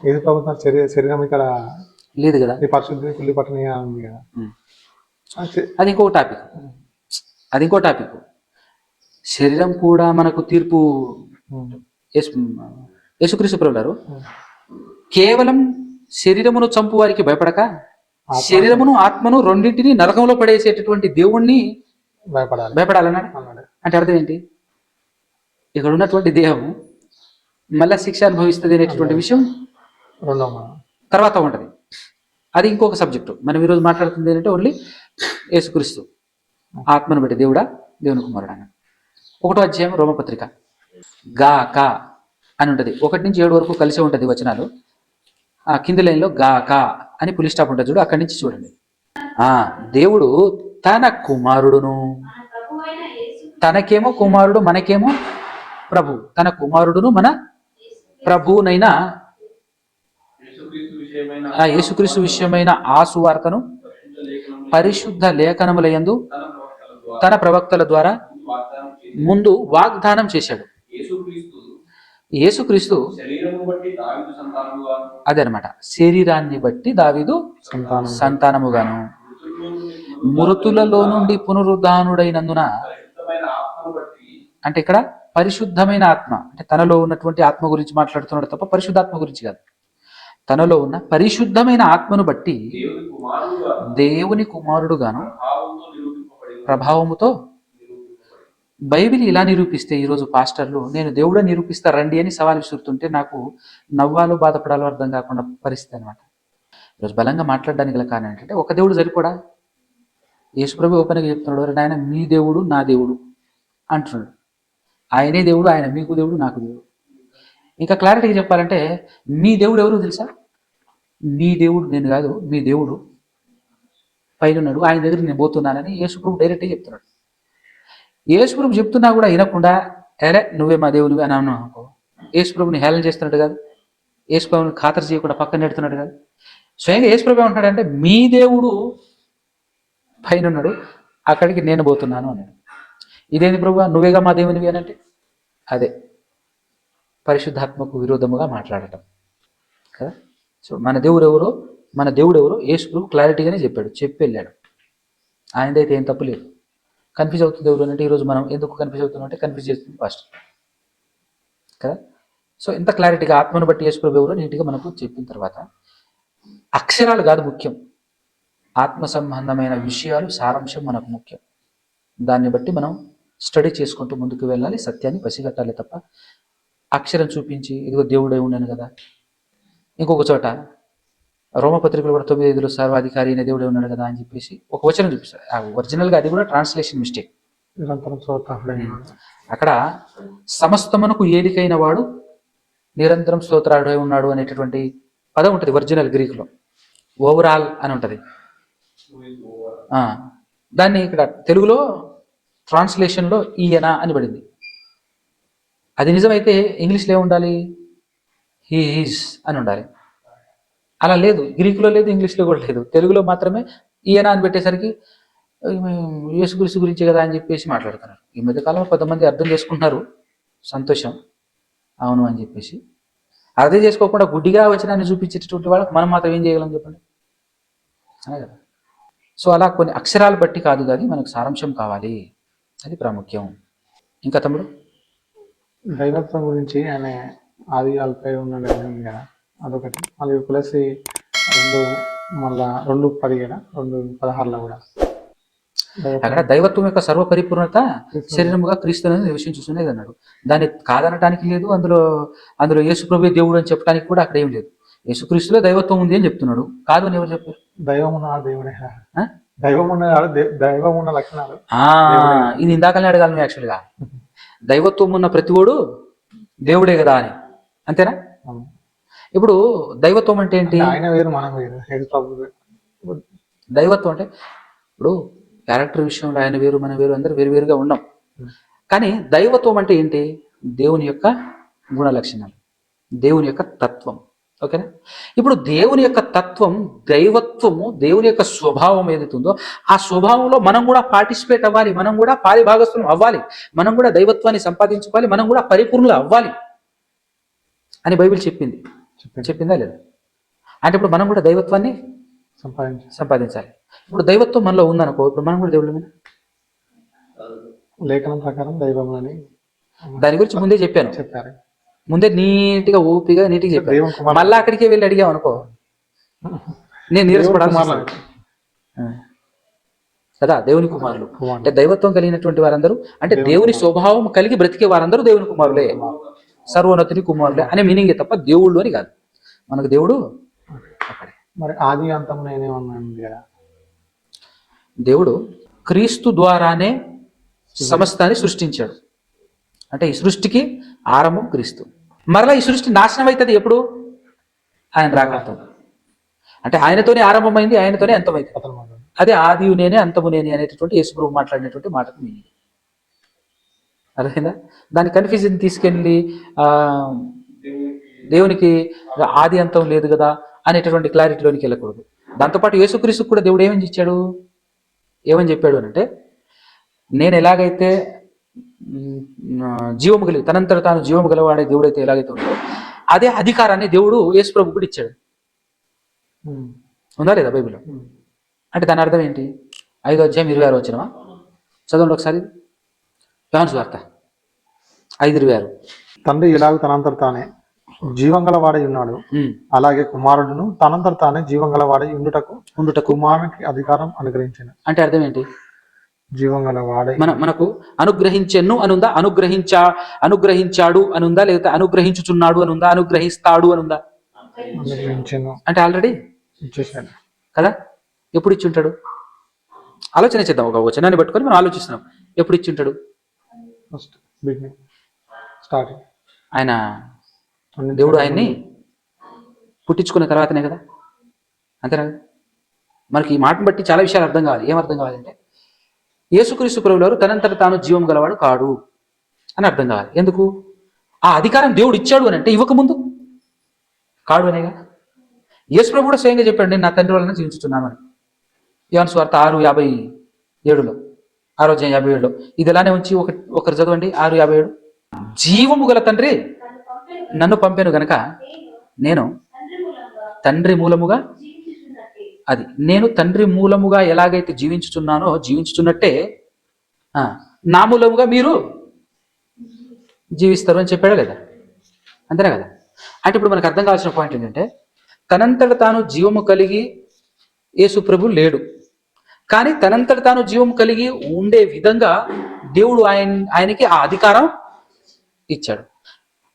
ఏది ప్రభుత్వం శరీరం ఇక్కడ లేదు కదా, ఈ పరిశుద్ధి కుళ్ళి పట్టణీయ ఉంది కదా. అది ఇంకో టాపిక్. శరీరం కూడా మనకు తీర్పు. యేసుక్రీస్తు ప్రభువారు కేవలం శరీరమును చంపు వారికి భయపడక శరీరమును ఆత్మను రెండింటిని నరకంలో పడేసేటటువంటి దేవుణ్ణి భయపడాలన్నాడు. అంటే అర్థం ఏంటి? ఇక్కడ ఉన్నటువంటి దేహం మళ్ళా శిక్ష అనుభవిస్తుంది అనేటటువంటి విషయం తర్వాత ఉంటుంది. అది ఇంకొక సబ్జెక్టు. మనం ఈరోజు మాట్లాడుతుంది ఏంటంటే ఓన్లీ యేసుక్రీస్తు ఆత్మను బట్టి దేవుడా, దేవుని కుమారుడు అన్నాడు. 1వ అధ్యాయం రోమపత్రిక గా కా అని ఉంటుంది. 1 నుంచి 7 వరకు కలిసి ఉంటుంది వచనాలు. ఆ కింది లైన్లో గా కా అని పులి స్టాప్ ఉంటుంది చూడు, అక్కడి నుంచి చూడండి. దేవుడు తన కుమారుడును, తనకేమో కుమారుడు, మనకేమో ప్రభు, తన కుమారుడును మన ప్రభువునైన యేసుక్రీస్తు విషయమైన ఆ సువార్తను పరిశుద్ధ లేఖనములయందు తన ప్రవక్తల ద్వారా ముందు వాగ్దానం చేశాడు. యేసుక్రీస్తు అదే అనమాట, శరీరాన్ని బట్టి దావీదు సంతానముగాను మృతులలో నుండి పునరుద్ధానుడైనందున, అంటే ఇక్కడ పరిశుద్ధమైన ఆత్మ అంటే తనలో ఉన్నటువంటి ఆత్మ గురించి మాట్లాడుతున్నాడు తప్ప పరిశుద్ధాత్మ గురించి కాదు. తనలో ఉన్న పరిశుద్ధమైన ఆత్మను బట్టి దేవుని కుమారుడుగాను ప్రభావముతో. బైబిల్ ఇలా నిరూపిస్తే ఈరోజు పాస్టర్లు నేను దేవుడే నిరూపిస్తా రండి అని సవాల్ విసురుతుంటే నాకు నవ్వాలో బాధపడాలో అర్థం కాకుండా పరిస్థితి అనమాట. ఈరోజు బలంగా మాట్లాడడానికి గల కారణం ఏంటంటే ఒక దేవుడు సరిపోడా? యేసుప్రభు ఓపెన్గా చెప్తున్నాడు, ఆయన మీ దేవుడు నా దేవుడు అంటున్నాడు. ఆయనే దేవుడు, ఆయన మీకు దేవుడు, నాకు దేవుడు. ఇంకా క్లారిటీగా చెప్పాలంటే మీ దేవుడు ఎవరు తెలుసా? మీ దేవుడు నేను కాదు, మీ దేవుడు పైన ఉన్నాడు, ఆయన దగ్గరికి నేను పోతున్నానని యేసుప్రభు డైరెక్ట్గా చెప్తున్నాడు. యేసుప్రభు చెప్తున్నా కూడా వినకుండా ఏరే నువ్వే మా దేవుడివి అని అన్నావు అనుకో, యేసుప్రభుని హేళన చేస్తున్నాడు కాదు, యేసుప్రభుని ఖాతరు చేయకుండా పక్కన నెడుతున్నాడు కాదు. స్వయంగా యేసుప్రభు ఏమంటాడంటే మీ దేవుడు పైన ఉన్నాడు, అక్కడికి నేను పోతున్నాను అన్నాడు. ఇదేంది ప్రభువా, నువ్వేగా మా దేవునివి అని అంటే అదే పరిశుద్ధాత్మకు విరోధముగా మాట్లాడటం కదా. సో మన దేవుడు ఎవరో యేసు ప్రభు క్లారిటీగానే చెప్పి వెళ్ళాడు. ఆయనదైతే ఏం తప్పు లేదు. కన్ఫ్యూజ్ అవుతుంది ఎవరు అంటే ఈరోజు మనం ఎందుకు కన్ఫ్యూజ్ అవుతున్నాం అంటే కన్ఫ్యూజ్ చేస్తుంది ఫస్ట్ కదా. సో ఇంత క్లారిటీగా ఆత్మను బట్టి యేసు ప్రభు ఎవరో నీట్గా మనకు చెప్పిన తర్వాత అక్షరాలు కాదు ముఖ్యం, ఆత్మ సంబంధమైన విషయాలు సారాంశం మనకు ముఖ్యం. దాన్ని బట్టి మనం స్టడీ చేసుకుంటూ ముందుకు వెళ్ళాలి, సత్యాన్ని పసిగట్టాలి తప్ప అక్షరం చూపించి ఇదిగో దేవుడే ఉన్నాను కదా. ఇంకొక చోట రోమపత్రికలు కూడా 9:5 సర్వాధికారి అయిన దేవుడే ఉన్నాడు కదా అని చెప్పేసి ఒక వచనం చూపిస్తారు. ఒరిజినల్గా అది కూడా ట్రాన్స్లేషన్ మిస్టేక్. అక్కడ సమస్తమునకు ఏలికైన వాడు నిరంతరం స్తోత్రాడుై ఉన్నాడు అనేటటువంటి పదం ఉంటుంది ఒరిజినల్ గ్రీకులో. ఓవరాల్ అని ఉంటుంది. దాన్ని ఇక్కడ తెలుగులో ట్రాన్స్లేషన్లో ఈయన అని పడింది. అది నిజమైతే ఇంగ్లీష్లో ఏముండాలి? హీ ఈజ్ అని ఉండాలి. అలా లేదు, గ్రీకులో లేదు, ఇంగ్లీష్లో కూడా లేదు, తెలుగులో మాత్రమే ఈయన అని పెట్టేసరికి యేసుక్రీస్తు గురించి కదా అని చెప్పేసి మాట్లాడుతున్నారు. ఈ మధ్యకాలంలో కొంతమంది అర్థం చేసుకుంటున్నారు, సంతోషం, అవును అని చెప్పేసి. అర్థం చేసుకోకుండా గుడ్డిగా వచనాన్ని చూపించేటటువంటి వాళ్ళకి మనం మాత్రం ఏం చేయగలం చెప్పండి, అనే కదా. సో అలా కొన్ని అక్షరాలు బట్టి కాదు కానీ మనకు సారాంశం కావాలి, అది ప్రాముఖ్యం. ఇంకా తమ్ముడు, దైవత్వం గురించి ఆయన ఆది అల్పై ఉన్నాడు కదా, అదొకటి. మళ్ళీ ప్లస్ 2:10 కదా, 2:16 కూడా అక్కడ దైవత్వం యొక్క సర్వపరిపూర్ణత శరీరముగా క్రీస్తు నివసించుతున్నది అన్నాడు. దాన్ని కాదనటానికి లేదు, అందులో యేసు ప్రభు దేవుడు అని చెప్పడానికి కూడా అక్కడ ఏం లేదు. యేసుక్రీస్తులో దైవత్వం ఉంది అని చెప్తున్నాడు, కాదు అని ఎవరు చెప్పారు? దైవం ఉన్న లక్షణాలు ఇది ఇందాకనే అడగాలి యాక్చువల్గా. దైవత్వం ఉన్న ప్రతివాడు దేవుడే కదా అని, అంతేనా? ఇప్పుడు దైవత్వం అంటే ఏంటి? ఆయన వేరు మనం వేరు. దైవత్వం అంటే ఇప్పుడు క్యారెక్టర్ విషయంలో ఆయన వేరు మన వేరు, అందరూ వేరువేరుగా ఉన్నాం. కానీ దైవత్వం అంటే ఏంటి? దేవుని యొక్క గుణ లక్షణాలు, దేవుని యొక్క తత్వం. ఓకేనా? ఇప్పుడు దేవుని యొక్క తత్వం, దైవత్వము, దేవుని యొక్క స్వభావం ఏదైతుందో ఆ స్వభావంలో మనం కూడా పార్టిసిపేట్ అవ్వాలి, మనం కూడా పాలిభాగస్థులం అవ్వాలి, మనం కూడా దైవత్వాన్ని సంపాదించుకోవాలి, మనం కూడా పరిపూర్ణులు అవ్వాలి అని బైబిల్ చెప్పిందా లేదా? అంటే ఇప్పుడు మనం కూడా దైవత్వాన్ని సంపాదించాలి. ఇప్పుడు దైవత్వం మనలో ఉందనుకో, ఇప్పుడు మనం కూడా దేవుళ్ళ మీద లేఖనం ప్రకారం దైవం అని దాని గురించి ముందే చెప్పారు, ముందే నీట్గా ఓపిగా నీట్గా చెప్పాను. మళ్ళీ అక్కడికే వెళ్ళి అడిగాం అనుకో, నేను నీరసపడాలి కదా. దేవుని కుమారులు అంటే దైవత్వం కలిగినటువంటి వారందరూ, అంటే దేవుని స్వభావం కలిగి బ్రతికే వారందరూ దేవుని కుమారులే, సర్వోన్నతుని కుమారులే అనే మీనింగే తప్ప దేవుళ్ళు అని కాదు. మనకు దేవుడు అక్కడే. మరి ఆది అంతం నేనేమన్నాను కదా, దేవుడు క్రీస్తు ద్వారానే సమస్తాన్ని సృష్టించాడు. అంటే ఈ సృష్టికి ఆరంభం క్రీస్తు. మరలా ఈ సృష్టి నాశనం అవుతుంది ఎప్పుడు? ఆయన రాకతో. అంటే ఆయనతోనే ఆరంభమైంది, ఆయనతోనే అంతమైంది. అదే ఆదియు నేనే అంతము నేనే అనేటటువంటి యేసు ప్రభు మాట్లాడినటువంటి మాటకు మీనింగ్ అర్థమైందా? దాని కన్ఫ్యూజన్ తీసుకెళ్ళి దేవునికి ఆది అంతం లేదు కదా అనేటటువంటి క్లారిటీలోనికి వెళ్ళకూడదు. దాంతోపాటు యేసుక్రీస్తు కూడా దేవుడు ఏమని చెప్పాడు అని అంటే, నేను ఎలాగైతే జీవము కలిగి తనంతట తాను జీవము గలవాడే దేవుడైతే ఎలాగైతే ఉందో అదే అధికారాన్ని దేవుడు యేసు ప్రభు కూడా ఇచ్చాడు. ఉందా లేదా బైబిల్లో? అంటే దాని అర్థం ఏంటి? 5వ అధ్యాయం 26 వచనమా చదవండి ఒకసారి. యోహాను సువార్త 5:26. తండ్రి ఇలాగ తనంతట తానే జీవం గలవాడై ఉన్నాడు, అలాగే కుమారుడును తనంతట తానే జీవం గలవాడై ఉండుటకు కుమారునికి అధికారం అనుగ్రహించాను. అంటే అర్థం ఏంటి? జీవం గలవాడై మనకు అనుగ్రహించెను అనుందా, అనుగ్రహించాడు అనుందా, లేకపోతే అనుగ్రహించుచున్నాడు అనుందా, అనుగ్రహిస్తాడు అనుందా? అంటే ఆల్రెడీ ఇచ్చేసాడు కదా. ఎప్పుడు ఇచ్చి ఉంటాడు? ఆలోచన చేద్దాం. ఒక వచనాన్ని పట్టుకొని మనం ఆలోచిస్తున్నాం, ఎప్పుడు ఇచ్చి ఉంటాడు? First beginning starting. ఆయన దేవుడు ఆయన్ని పుట్టించుకున్న తర్వాతనే కదా, అంతేనా? మనకి ఈ మాటను బట్టి చాలా విషయాలు అర్థం కావాలి. ఏం అర్థం కావాలంటే యేసుక్రీస్తు ప్రభువు వారు తనంతట తాను జీవం గలవాడు కాడు అని అర్థం కావాలి. ఎందుకు? ఆ అధికారం దేవుడు ఇచ్చాడు అని అంటే ఇవ్వకముందు కాడు అనేగా. యేసు ప్రభు కూడా స్వయంగా చెప్పాడు, నేను నా తండ్రి వలన జీవించుతున్నాను అని. యోహాను సువార్త 6:57 6:57 ఇది ఎలానే ఉంచి ఒకరు చదవండి. 6:57 జీవము గల తండ్రి నన్ను పంపాను గనక నేను తండ్రి మూలముగా అది నేను తండ్రి మూలముగా ఎలాగైతే జీవించుచున్నట్టే నా మూలముగా మీరు జీవిస్తారు అని చెప్పాడా లేదా? అంతేనా కదా? అంటే ఇప్పుడు మనకు అర్థం కావాల్సిన పాయింట్ ఏంటంటే, తనంతట తాను జీవము కలిగి యేసు ప్రభు లేడు, కానీ తనంతట తాను జీవం కలిగి ఉండే విధంగా దేవుడు ఆయనకి ఆ అధికారం ఇచ్చాడు.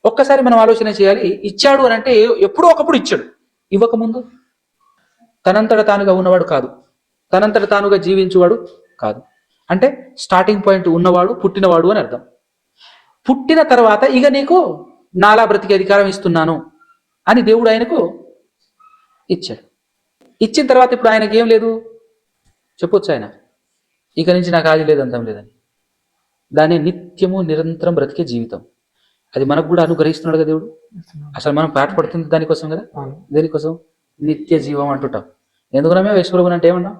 ఒక్కసారి మనం ఆలోచన చేయాలి. ఇచ్చాడు అని అంటే ఎప్పుడో ఒకప్పుడు ఇచ్చాడు, ఇవ్వకముందు తనంతట తానుగా ఉన్నవాడు కాదు, తనంతట తానుగా జీవించేవాడు కాదు. అంటే స్టార్టింగ్ పాయింట్ ఉన్నవాడు, పుట్టినవాడు అని అర్థం. పుట్టిన తర్వాత ఇక నీకు నాలా బ్రతికే అధికారం ఇస్తున్నాను అని దేవుడు ఆయనకు ఇచ్చాడు. ఇచ్చిన తర్వాత ఇప్పుడు ఆయనకి ఏం లేదు చెప్పొచ్చు, ఆయన ఇక నుంచి నాకు ఆది లేదు అంతం లేదని. దాన్ని నిత్యము నిరంతరం బ్రతికే జీవితం, అది మనకు కూడా అనుగ్రహిస్తున్నాడు కదా దేవుడు. అసలు మనం పాట పడుతుంది దానికోసం కదా. దేనికోసం? నిత్య జీవం అంటుంటాం. ఎందుకున్నా యేసుప్రభుని అంటే ఏమన్నా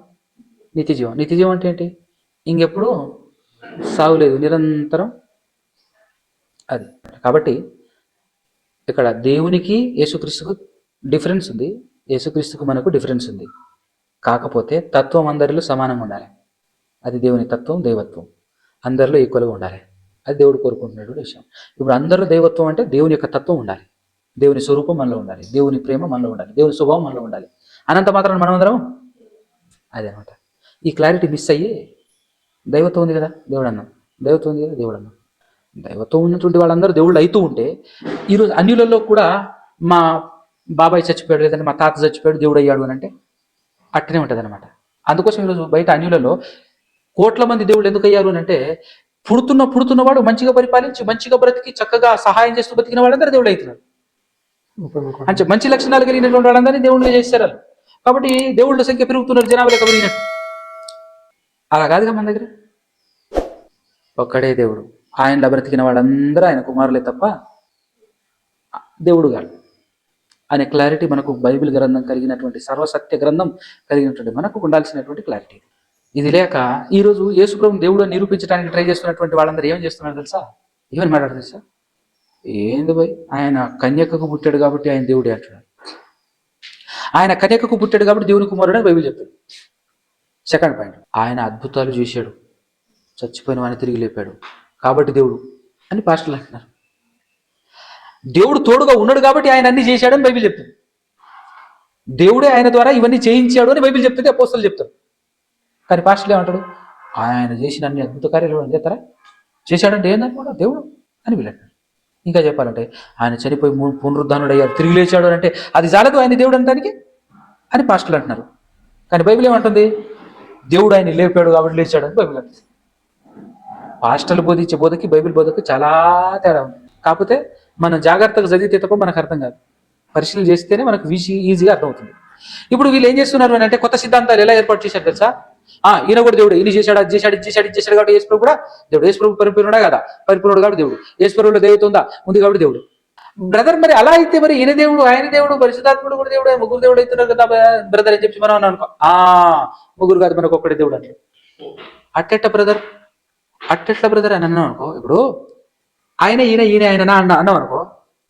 నిత్య జీవం. నిత్య జీవం అంటే ఏంటి? ఇంకెప్పుడు సాగు లేదు, నిరంతరం. అది కాబట్టి ఇక్కడ దేవునికి యేసుక్రీస్తుకు డిఫరెన్స్ ఉంది, యేసుక్రీస్తుకు మనకు డిఫరెన్స్ ఉంది. కాకపోతే తత్వం అందరిలో సమానంగా ఉండాలి. అది దేవుని తత్వం, దైవత్వం అందరిలో ఈక్వల్గా ఉండాలి. అది దేవుడు కోరుకుంటున్నాడు విషయం. ఇప్పుడు అందరిలో దైవత్వం అంటే దేవుని యొక్క తత్వం ఉండాలి, దేవుని స్వరూపం మనలో ఉండాలి, దేవుని ప్రేమ మనలో ఉండాలి, దేవుని స్వభావం మనలో ఉండాలి. అనంత మాత్రం మనం అందరం అదే అనమాట. ఈ క్లారిటీ మిస్ అయ్యి దైవత్వం ఉంది కదా దేవుడు అన్నాం, దైవత్వం ఉంది కదా దేవుడు అన్నాం. దైవత్వం ఉన్నటువంటి వాళ్ళందరూ దేవుళ్ళు అవుతూ ఉంటే, ఈరోజు అన్యులలో కూడా మా బాబాయ్ చచ్చిపోయాడు, లేదంటే మా తాత చచ్చిపోయాడు దేవుడు అయ్యాడు అని అంటే అట్టనే ఉంటుంది అనమాట. అందుకోసం ఈరోజు బయట అన్యులలో కోట్ల మంది దేవుళ్ళు ఎందుకు అయ్యారు అని అంటే, పుడుతున్నవాడు మంచిగా పరిపాలించి మంచిగా బ్రతికి చక్కగా సహాయం చేస్తూ బతికిన వాళ్ళందరూ దేవుళ్ళు అవుతున్నారు. అంటే మంచి లక్షణాలు కలిగినటువంటి వాళ్ళందరినీ దేవుళ్ళు చేస్తారు. కాబట్టి దేవుళ్ళ సంఖ్య పెరుగుతున్నారు, జనాభా లెక్క పెరిగినట్టు. అలా కాదుగా మన దగ్గర ఒక్కడే దేవుడు, ఆయనలో బ్రతికిన వాళ్ళందరూ ఆయన కుమారులే తప్ప దేవుడు కాదు అనే క్లారిటీ మనకు బైబిల్ గ్రంథం కలిగినటువంటి, సర్వసత్య గ్రంథం కలిగినటువంటి మనకు ఉండాల్సినటువంటి క్లారిటీ. ఇది లేక ఈరోజు యేసుప్రభుని దేవుడు నిరూపించడానికి ట్రై చేస్తున్నటువంటి వాళ్ళందరూ ఏం చేస్తున్నారు తెలుసా? ఏమని మాట్లాడారు తెలుసా? ఏంది భయ్, ఆయన కన్యకకు పుట్టాడు కాబట్టి ఆయన దేవుడే అంటున్నాడు. ఆయన కన్యకకు పుట్టాడు కాబట్టి దేవుని కుమారుడు అని బైబిల్ చెప్తాడు. సెకండ్ పాయింట్, ఆయన అద్భుతాలు చేశాడు, చచ్చిపోయిన వాడిని తిరిగి లేపాడు కాబట్టి దేవుడు అని పాస్టర్లు అంటున్నారు. దేవుడు తోడుగా ఉన్నాడు కాబట్టి ఆయన అన్ని చేశాడని బైబిల్ చెప్తుంది. దేవుడే ఆయన ద్వారా ఇవన్నీ చేయించాడు అని బైబిల్ చెప్తుంది, అపోస్తలులు చెప్తారు. కానీ పాస్టర్లు ఏమంటాడు? ఆయన చేసిన అన్ని అద్భుత కార్యాలు చేస్తారా? చేశాడంటే ఏందనుకోండి దేవుడు అని వీళ్ళంటారు. ఇంకా చెప్పాలంటే ఆయన చనిపోయి పునరుద్ధానుడు అయ్యారు, తిరిగి లేచాడు అంటే అది చాలదు ఆయన దేవుడు అనడానికి అని పాస్టర్లు అంటున్నారు. కానీ బైబిల్ ఏమంటుంది? దేవుడు ఆయన లేపాడు కాబట్టి లేచాడు అని బైబిల్ అంటుంది. పాస్టర్లు బోధించే బోధకి బైబిల్ బోధకు చాలా తేడా ఉంది. కాకపోతే మనం జాగ్రత్తగా చదివితే తప్ప మనకు అర్థం కాదు, పరిశీలన చేస్తేనే మనకు ఈజీగా అర్థమవుతుంది. ఇప్పుడు వీళ్ళు ఏం చేస్తున్నారు అని అంటే, కొత్త సిద్ధాంతాలు ఎలా ఏర్పాటు చేశారు తెలుసా? ఈయన కూడా దేవుడు, ఈయన చేశాడు, అది చేశాడు, ఇది చేశాడు, ఇది చేశాడు కాబట్టి యేసుప్రభు కూడా దేవుడు. యేసుప్రభు పరిపూర్ణుడా కదా? పరిపూర్ణుడు కాబట్టి దేవుడు. యేసుప్రభులో దైవత్వం ఉంది కాబట్టి దేవుడు. బ్రదర్, మరి అలా అయితే మరి ఈయన దేవుడు, ఆయన దేవుడు, పరిశుద్ధాత్ముడు కూడా దేవుడు, ముగ్గురు దేవుడు అవుతున్నారు కదా బ్రదర్ అని చెప్పి మనం అనుకో. ముగ్గురు కాదు మనకు ఒక్కడే దేవుడు అంటే అట్టెట్ట బ్రదర్ అని అన్నాం అనుకో. ఇప్పుడు ఆయన ఆయన అన్నాం అనుకో,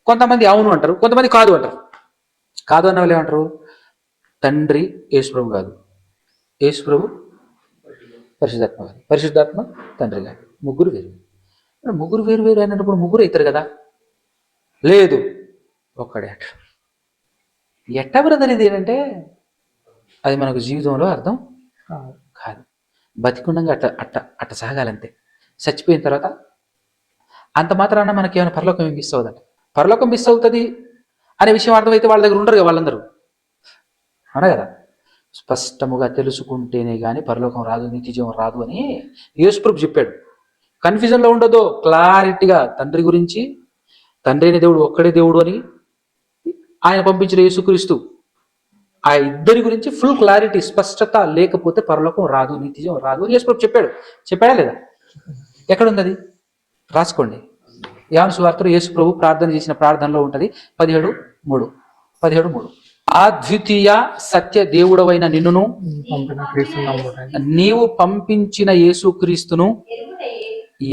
కొంతమంది అవును అంటారు, కొంతమంది కాదు అంటారు. కాదు అన్న వాళ్ళు ఏమంటారు? తండ్రి యేసుప్రభు కాదు, యేసుప్రభు పరిశుద్ధాత్మ కాదు, పరిశుద్ధాత్మ తండ్రి కాదు, ముగ్గురు వేరు అయినప్పుడు ముగ్గురు అవుతారు కదా. లేదు ఒక్కడే అంటారు. ఎట్ట బ్రదర్ ఇది ఏంటంటే అది మనకు జీవితంలో అర్థం కాదు. బతికుండంగా అట్ట సాగాలంతే. చచ్చిపోయిన తర్వాత అంత మాత్రాన మనకి ఏమైనా పరలోకం మిస్ అవుతుందంట. పరలోకం మిస్ అవుతుంది అనే విషయం అర్థమైతే వాళ్ళ దగ్గర ఉండరు కదా వాళ్ళందరూ, అవునా కదా? స్పష్టముగా తెలుసుకుంటేనే కానీ పరలోకం రాదు, నిత్యజీవం రాదు అని యేసుప్రభు చెప్పాడు. కన్ఫ్యూజన్లో ఉండదు, క్లారిటీగా తండ్రి గురించి, తండ్రి అనే దేవుడు ఒక్కడే దేవుడు అని, ఆయన పంపించిన యేసుక్రీస్తు, ఆ ఇద్దరి గురించి ఫుల్ క్లారిటీ, స్పష్టత లేకపోతే పరలోకం రాదు, నిత్యజీవం రాదు అని యేసుప్రభు చెప్పాడా లేదా? ఎక్కడుంది అది? రాసుకోండి. యోహాను సువార్తలో యేసుప్రభు ప్రార్థన చేసిన ప్రార్థనలో ఉంటుంది 17:3. అద్వితీయ సత్య దేవుడవైన నిన్నును పంపిన క్రీస్తు నమ్ముట నీవు పంపించిన యేసుక్రీస్తును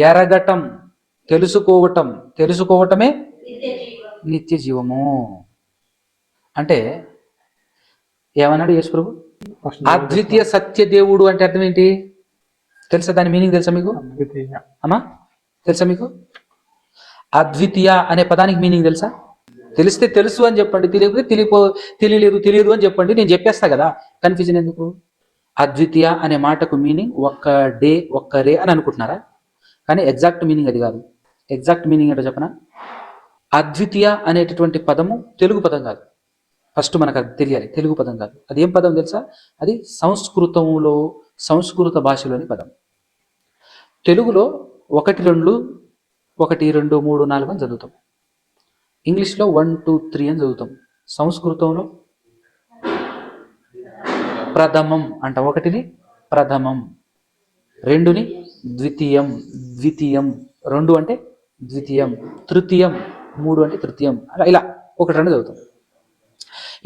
ఎరగటం, తెలుసుకోవటమే నిత్య జీవము. అంటే ఏమన్నాడు యేసు ప్రభు? అద్వితీయ సత్య దేవుడు అంటే అర్థం ఏంటి తెలుసా? దాని మీనింగ్ తెలుసా మీకు అద్వితీయ అమ్మా? తెలుసా మీకు? అద్వితీయ అనే పదానికి మీనింగ్ తెలుసా? తెలిస్తే తెలుసు అని చెప్పండి, తెలియకపోతే తెలియలేదు అని చెప్పండి, నేను చెప్పేస్తా కదా. కన్ఫ్యూజన్ ఎందుకు? అద్వితీయ అనే మాటకు మీనింగ్ ఒక్కరే అని అనుకుంటున్నారా? కానీ ఎగ్జాక్ట్ మీనింగ్ అది కాదు. ఎగ్జాక్ట్ మీనింగ్ ఏంటో చెప్పనా? అద్వితీయ అనేటటువంటి పదము తెలుగు పదం కాదు. ఫస్ట్ మనకు అది తెలియాలి. తెలుగు పదం కాదు. అది ఏం పదం తెలుసా? అది సంస్కృత భాషలోని పదం. తెలుగులో 1 2 1 2 3 4 అని చదువుతాం. ఇంగ్లీష్లో 1 2 3 అని చదువుతాం. సంస్కృతంలో ప్రథమం అంట. 1ని ప్రథమం, 2ని ద్వితీయం, 2 అంటే ద్వితీయం, తృతీయం, 3 అంటే తృతీయం, అలా ఇలా 1 2 చదువుతాం.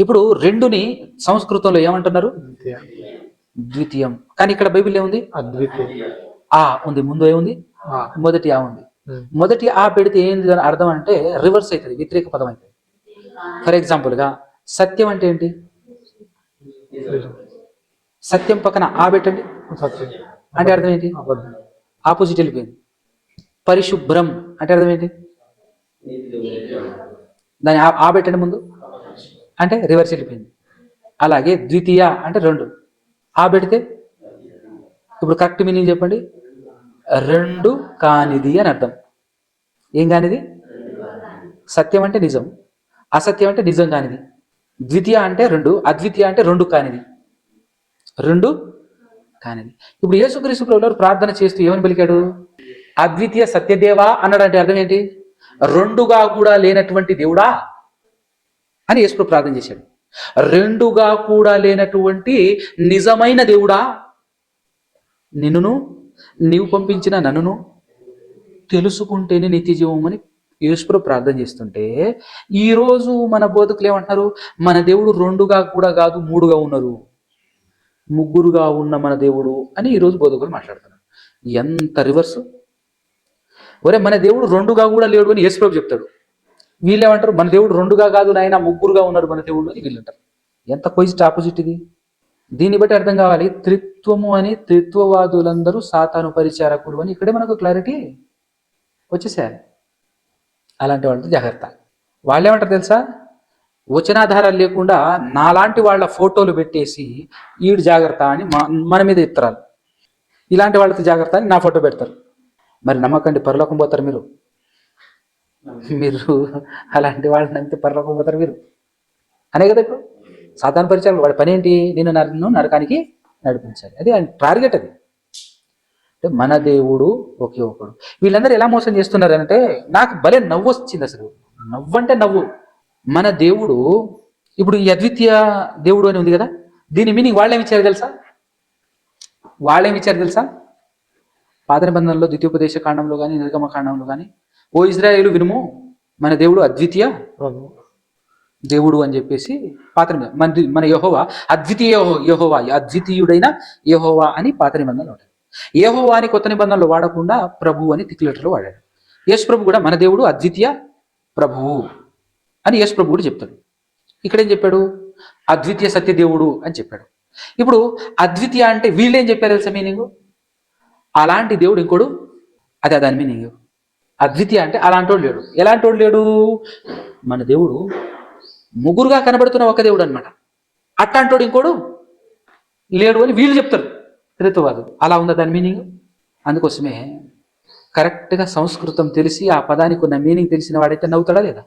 ఇప్పుడు 2ని సంస్కృతంలో ఏమంటున్నారు? ద్వితీయం. కానీ ఇక్కడ బైబిల్ ఏముంది? అద్వితీయ ఆ ఉంది. ముందు ఏముంది? మొదటి ఆ ఉంది. మొదటి ఆ పెడితే ఏంది అర్థం అంటే రివర్స్ అవుతుంది, వ్యతిరేక పదం అవుతుంది. ఫర్ ఎగ్జాంపుల్గా సత్యం అంటే ఏంటి? సత్యం పక్కన ఆ పెట్టండి అంటే అర్థం ఏంటి? ఆపోజిట్ వెళ్ళిపోయింది. పరిశుభ్రం అంటే అర్థం ఏంటి? దాని ఆ పెట్టండి ముందు అంటే రివర్స్ వెళ్ళిపోయింది. అలాగే ద్వితీయ అంటే 2, ఆ పెడితే ఇప్పుడు కరెక్ట్ మీనింగ్ చెప్పండి. 2 కానిది అని అర్థం. ఏం కానిది? సత్యం అంటే నిజం, అసత్యం అంటే నిజం కానిది. ద్వితీయ అంటే 2, అద్వితీయ అంటే 2 కానిది. 2 కానిది. ఇప్పుడు యేసుక్రీస్తు ప్రభువు ప్రార్థన చేస్తూ ఏమని పలికాడు? అద్వితీయ సత్యదేవా అన్నాడు. అంటే అర్థం ఏంటి? 2గా కూడా లేనటువంటి దేవుడా అని యేసు ప్రభు ప్రార్థన చేశాడు. 2గా కూడా లేనటువంటి నిజమైన దేవుడా, నీవు పంపించిన నన్నును తెలుసుకుంటేనే నిత్య జీవం అని యేసు ప్రభు ప్రార్థన చేస్తుంటే, ఈరోజు మన బోధకులు ఏమంటున్నారు? మన దేవుడు 2గా కూడా కాదు 3గా ఉన్నారు, 3గా ఉన్న మన దేవుడు అని ఈరోజు బోధకులు మాట్లాడుతున్నారు. ఎంత రివర్సు! ఒరే, మన దేవుడు 2గా కూడా లేడు అని యేసు ప్రభు చెప్తాడు. వీళ్ళేమంటారు? మన దేవుడు 2గా కాదు నాయన 3గా ఉన్నారు మన దేవుడు అని వీళ్ళు అంటారు. ఎంత క్వైజిట్ ఆపోజిట్ ఇది! దీన్ని బట్టి అర్థం కావాలి, త్రిత్వము అని త్రిత్వవాదులందరూ సాతాను పరిచారకులు అని ఇక్కడే మనకు క్లారిటీ వచ్చేసారు. అలాంటి వాళ్ళతో జాగ్రత్త. వాళ్ళు ఏమంటారు తెలుసా? వచనాధారాలు లేకుండా నాలాంటి వాళ్ళ ఫోటోలు పెట్టేసి ఈడు జాగ్రత్త అని మన మీద ఇత్తరాలు. ఇలాంటి వాళ్ళతో జాగ్రత్త అని నా ఫోటో పెడతారు. మరి నమ్మకండి, పరలోకం పోతారు మీరు. అలాంటి వాళ్ళని నమ్మితే పరలోకం పోతారు మీరు అనే కదా. ఇప్పుడు సాతాను పరిచయం వాడి పని ఏంటి? నిన్ను నరకానికి నడిపించాలి. అది టార్గెట్. అది అంటే మన దేవుడు ఒకే ఒకడు. వీళ్ళందరూ ఎలా మోసం చేస్తున్నారు అంటే నాకు భలే నవ్వు వచ్చింది. అసలు నవ్వంటే నవ్వు. మన దేవుడు ఇప్పుడు ఈ అద్వితీయ దేవుడు అని ఉంది కదా, దీని మీనింగ్ వాళ్ళేమిచ్చారు తెలుసా? పాత నిబంధనలో ద్వితీయోపదేశ కాండంలో కానీ నిర్గమ కాండంలో కానీ, ఓ ఇజ్రాయేలు వినుము, మన దేవుడు అద్వితీయ దేవుడు అని చెప్పేసి పాత మన యెహోవా అద్వితీయ యెహోవా, అద్వితీయుడైన యెహోవా అని పాత నిబంధనలు ఉంటాయి. యెహోవా అని కొత్త నిబంధనలు వాడకుండా ప్రభు అని తిక్లెటర్లో వాడాడు. యేసు ప్రభు కూడా మన దేవుడు అద్వితీయ ప్రభువు అని యేసు ప్రభు కూడా చెప్తాడు. ఇక్కడేం చెప్పాడు? అద్వితీయ సత్య దేవుడు అని చెప్పాడు. ఇప్పుడు అద్వితీయ అంటే వీళ్ళు ఏం చెప్పారు తెలుసా మీనింగ్? అలాంటి దేవుడు ఇంకోడు, అదే దాని మీనింగ్. అద్వితీయ అంటే అలాంటి వాడు లేడు. ఎలాంటి వాడు లేడు? మన దేవుడు 3గా కనబడుతున్న ఒక దేవుడు అనమాట. అట్లాంటి వాడు ఇంకోడు లేడు అని వీళ్ళు చెప్తారు త్రిత్వవాదు. అలా ఉందా దాని మీనింగ్? అందుకోసమే కరెక్ట్గా సంస్కృతం తెలిసి ఆ పదానికి ఉన్న మీనింగ్ తెలిసిన వాడైతే నవ్వుతాడా లేదా?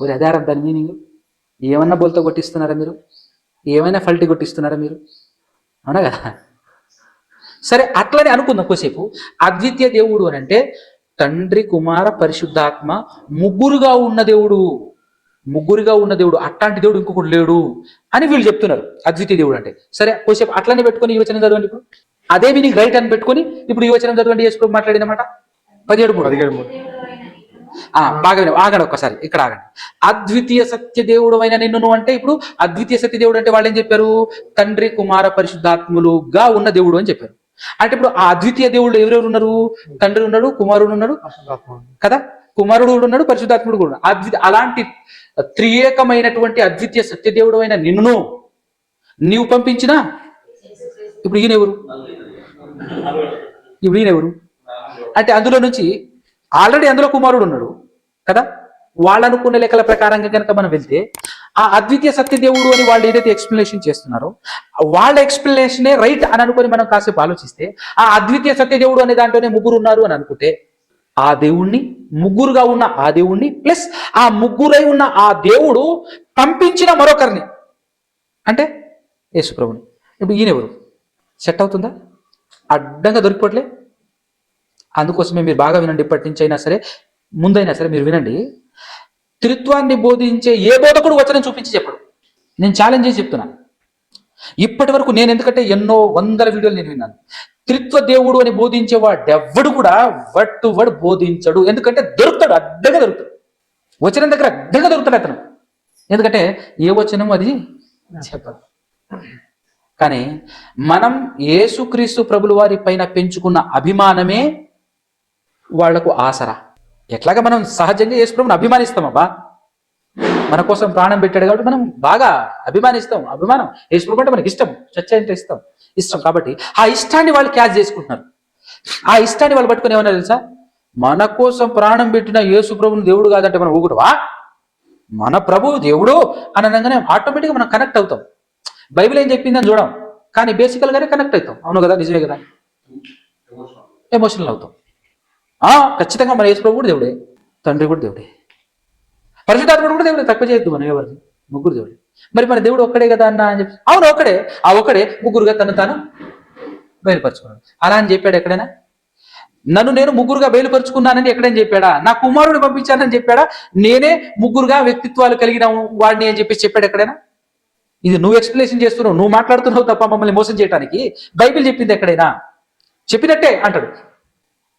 మరి అదారం దాని మీనింగ్. ఏమన్నా బోల్తో కొట్టిస్తున్నారా మీరు? ఏమైనా ఫల్టీ కొట్టిస్తున్నారా మీరు? అవునా కదా? సరే, అట్లనే అనుకుందాం కొద్దిసేపు. అద్వితీయ దేవుడు అని అంటే తండ్రి, కుమార, పరిశుద్ధాత్మ 3గా ఉన్న దేవుడు. అట్లాంటి దేవుడు ఇంకొకటి లేడు అని వీళ్ళు చెప్తున్నారు అద్వితీయ దేవుడు అంటే. సరే, కొద్దిసేపు అట్లనే పెట్టుకొని ఈ వచనం చదవండి. ఇప్పుడు అదే మీనింగ్ రైట్ అని పెట్టుకొని ఇప్పుడు ఈ వచనం చదవండి. యేసు ప్రభు మాట్లాడినమాట 17:3. బాగా ఆగండి ఒక్కసారి, ఇక్కడ ఆగండి. అద్వితీయ సత్య దేవుడు అయిన నిన్ను అంటే ఇప్పుడు అద్వితీయ సత్య దేవుడు అంటే వాళ్ళు ఏం చెప్పారు? తండ్రి కుమార పరిశుద్ధాత్ములుగా ఉన్న దేవుడు అని చెప్పారు. అంటే ఇప్పుడు ఆ అద్వితీయ దేవుళ్ళు ఎవరెవరు ఉన్నారు? తండ్రి ఉన్నాడు, కుమారుడు ఉన్నాడు కదా, కుమారుడు కూడా ఉన్నాడు, పరిశుద్ధాత్ముడు కూడా ఉన్నాడు. అలాంటి త్రియేకమైనటువంటి అద్వితీయ సత్యదేవుడు అయిన నిన్ను నీవు పంపించినా ఇప్పుడు ఈయనెవరు? ఇప్పుడు ఈయనెవరు అంటే అందులో నుంచి ఆల్రెడీ అందులో కుమారుడు ఉన్నాడు కదా. వాళ్ళు అనుకున్న లెక్కల ప్రకారంగా కనుక మనం వెళ్తే ఆ అద్వితీయ సత్యదేవుడు అని వాళ్ళు ఏదైతే ఎక్స్ప్లెనేషన్ చేస్తున్నారో వాళ్ళ ఎక్స్ప్లెనేషనే రైట్ అని అనుకుని మనం కాసేపు ఆలోచిస్తే ఆ అద్వితీయ సత్యదేవుడు అనే దాంట్లోనే ముగ్గురు ఉన్నారు అని అనుకుంటే ఆ దేవుణ్ణి, ముగ్గురుగా ఉన్న ఆ దేవుణ్ణి ప్లస్ ఆ ముగ్గురై ఉన్న ఆ దేవుడు పంపించిన మరొకరిని అంటే యేసుప్రభుని. ఇప్పుడు ఈయనెవరు? సెట్ అవుతుందా? అడ్డంగా దొరికిపోట్లే. అందుకోసమే మీరు బాగా వినండి, ఇప్పటి నుంచి అయినా సరే ముందైనా సరే మీరు వినండి. త్రిత్వాన్ని బోధించే ఏ బోధకుడు వచనం చూపించి చెప్పడు. నేను ఛాలెంజ్ చేసి చెప్తున్నా. ఇప్పటి వరకు నేను, ఎందుకంటే ఎన్నో వందల వీడియోలు నేను విన్నాను. త్రిత్వ దేవుడు అని బోధించేవాడెవ్వడు కూడా వర్డ్ టు వర్డ్ బోధించడు. ఎందుకంటే దొరుకుతాడు, అడ్డగా దొరుకుతాడు. వచనం దగ్గర అడ్డగా దొరుకుతాడు అతను. ఎందుకంటే ఏ వచనం అది చెప్పదు. కానీ మనం యేసుక్రీస్తు ప్రభుల వారి పైన పెంచుకున్న అభిమానమే వాళ్లకు ఆసరా. ఎట్లాగా మనం సహజంగా యేసు ప్రభుని అభిమానిస్తామబ్బా, మన కోసం ప్రాణం పెట్టాడు కాబట్టి మనం బాగా అభిమానిస్తాం. అభిమానం యేసు ప్రభు అంటే మనకి ఇష్టం, చర్చ అంటే ఇష్టం కాబట్టి ఆ ఇష్టాన్ని వాళ్ళు క్యాచ్ చేసుకుంటున్నారు. ఆ ఇష్టాన్ని వాళ్ళు పట్టుకుని ఏమన్నా తెలుసా, మన కోసం ప్రాణం పెట్టిన యేసు ప్రభుని దేవుడు కాదంటే మనం ఊగుటవా? మన ప్రభు దేవుడు అని అనగానే ఆటోమేటిక్గా మనం కనెక్ట్ అవుతాం. బైబిల్ ఏం చెప్పిందని చూడం, కానీ బేసికల్గానే కనెక్ట్ అవుతాం. అవును కదా, నిజమే కదా, ఎమోషనల్ అవుతాం. ఖచ్చితంగా మన యేసు ప్రభు కూడా దేవుడే, తండ్రి కూడా దేవుడే, పరిశుద్ధాత్ముడు కూడా దేవుడే. తక్కువ చేయొద్దు మనం ఎవరిని, ముగ్గురు దేవుడే. మరి మన దేవుడు ఒక్కడే కదా అన్న అని చెప్పి, అవును ఒక్కడే, ఆ ఒక్కడే ముగ్గురుగా తను తాను బయలుపరుచుకున్నాడు. అలా అని చెప్పాడు ఎక్కడైనా? నన్ను నేను ముగ్గురుగా బయలుపరుచుకున్నానని ఎక్కడైనా చెప్పాడా? నా కుమారుడిని పంపించానని చెప్పాడా? నేనే ముగ్గురుగా వ్యక్తిత్వాలు కలిగిన వాడిని అని చెప్పేసి చెప్పాడు ఎక్కడైనా? ఇది నువ్వు ఎక్స్ప్లెనేషన్ చేస్తున్నావు, నువ్వు మాట్లాడుతున్నావు తప్ప మమ్మల్ని మోసం చేయడానికి. బైబిల్ చెప్పింది ఎక్కడైనా? చెప్పినట్టే అంటాడు.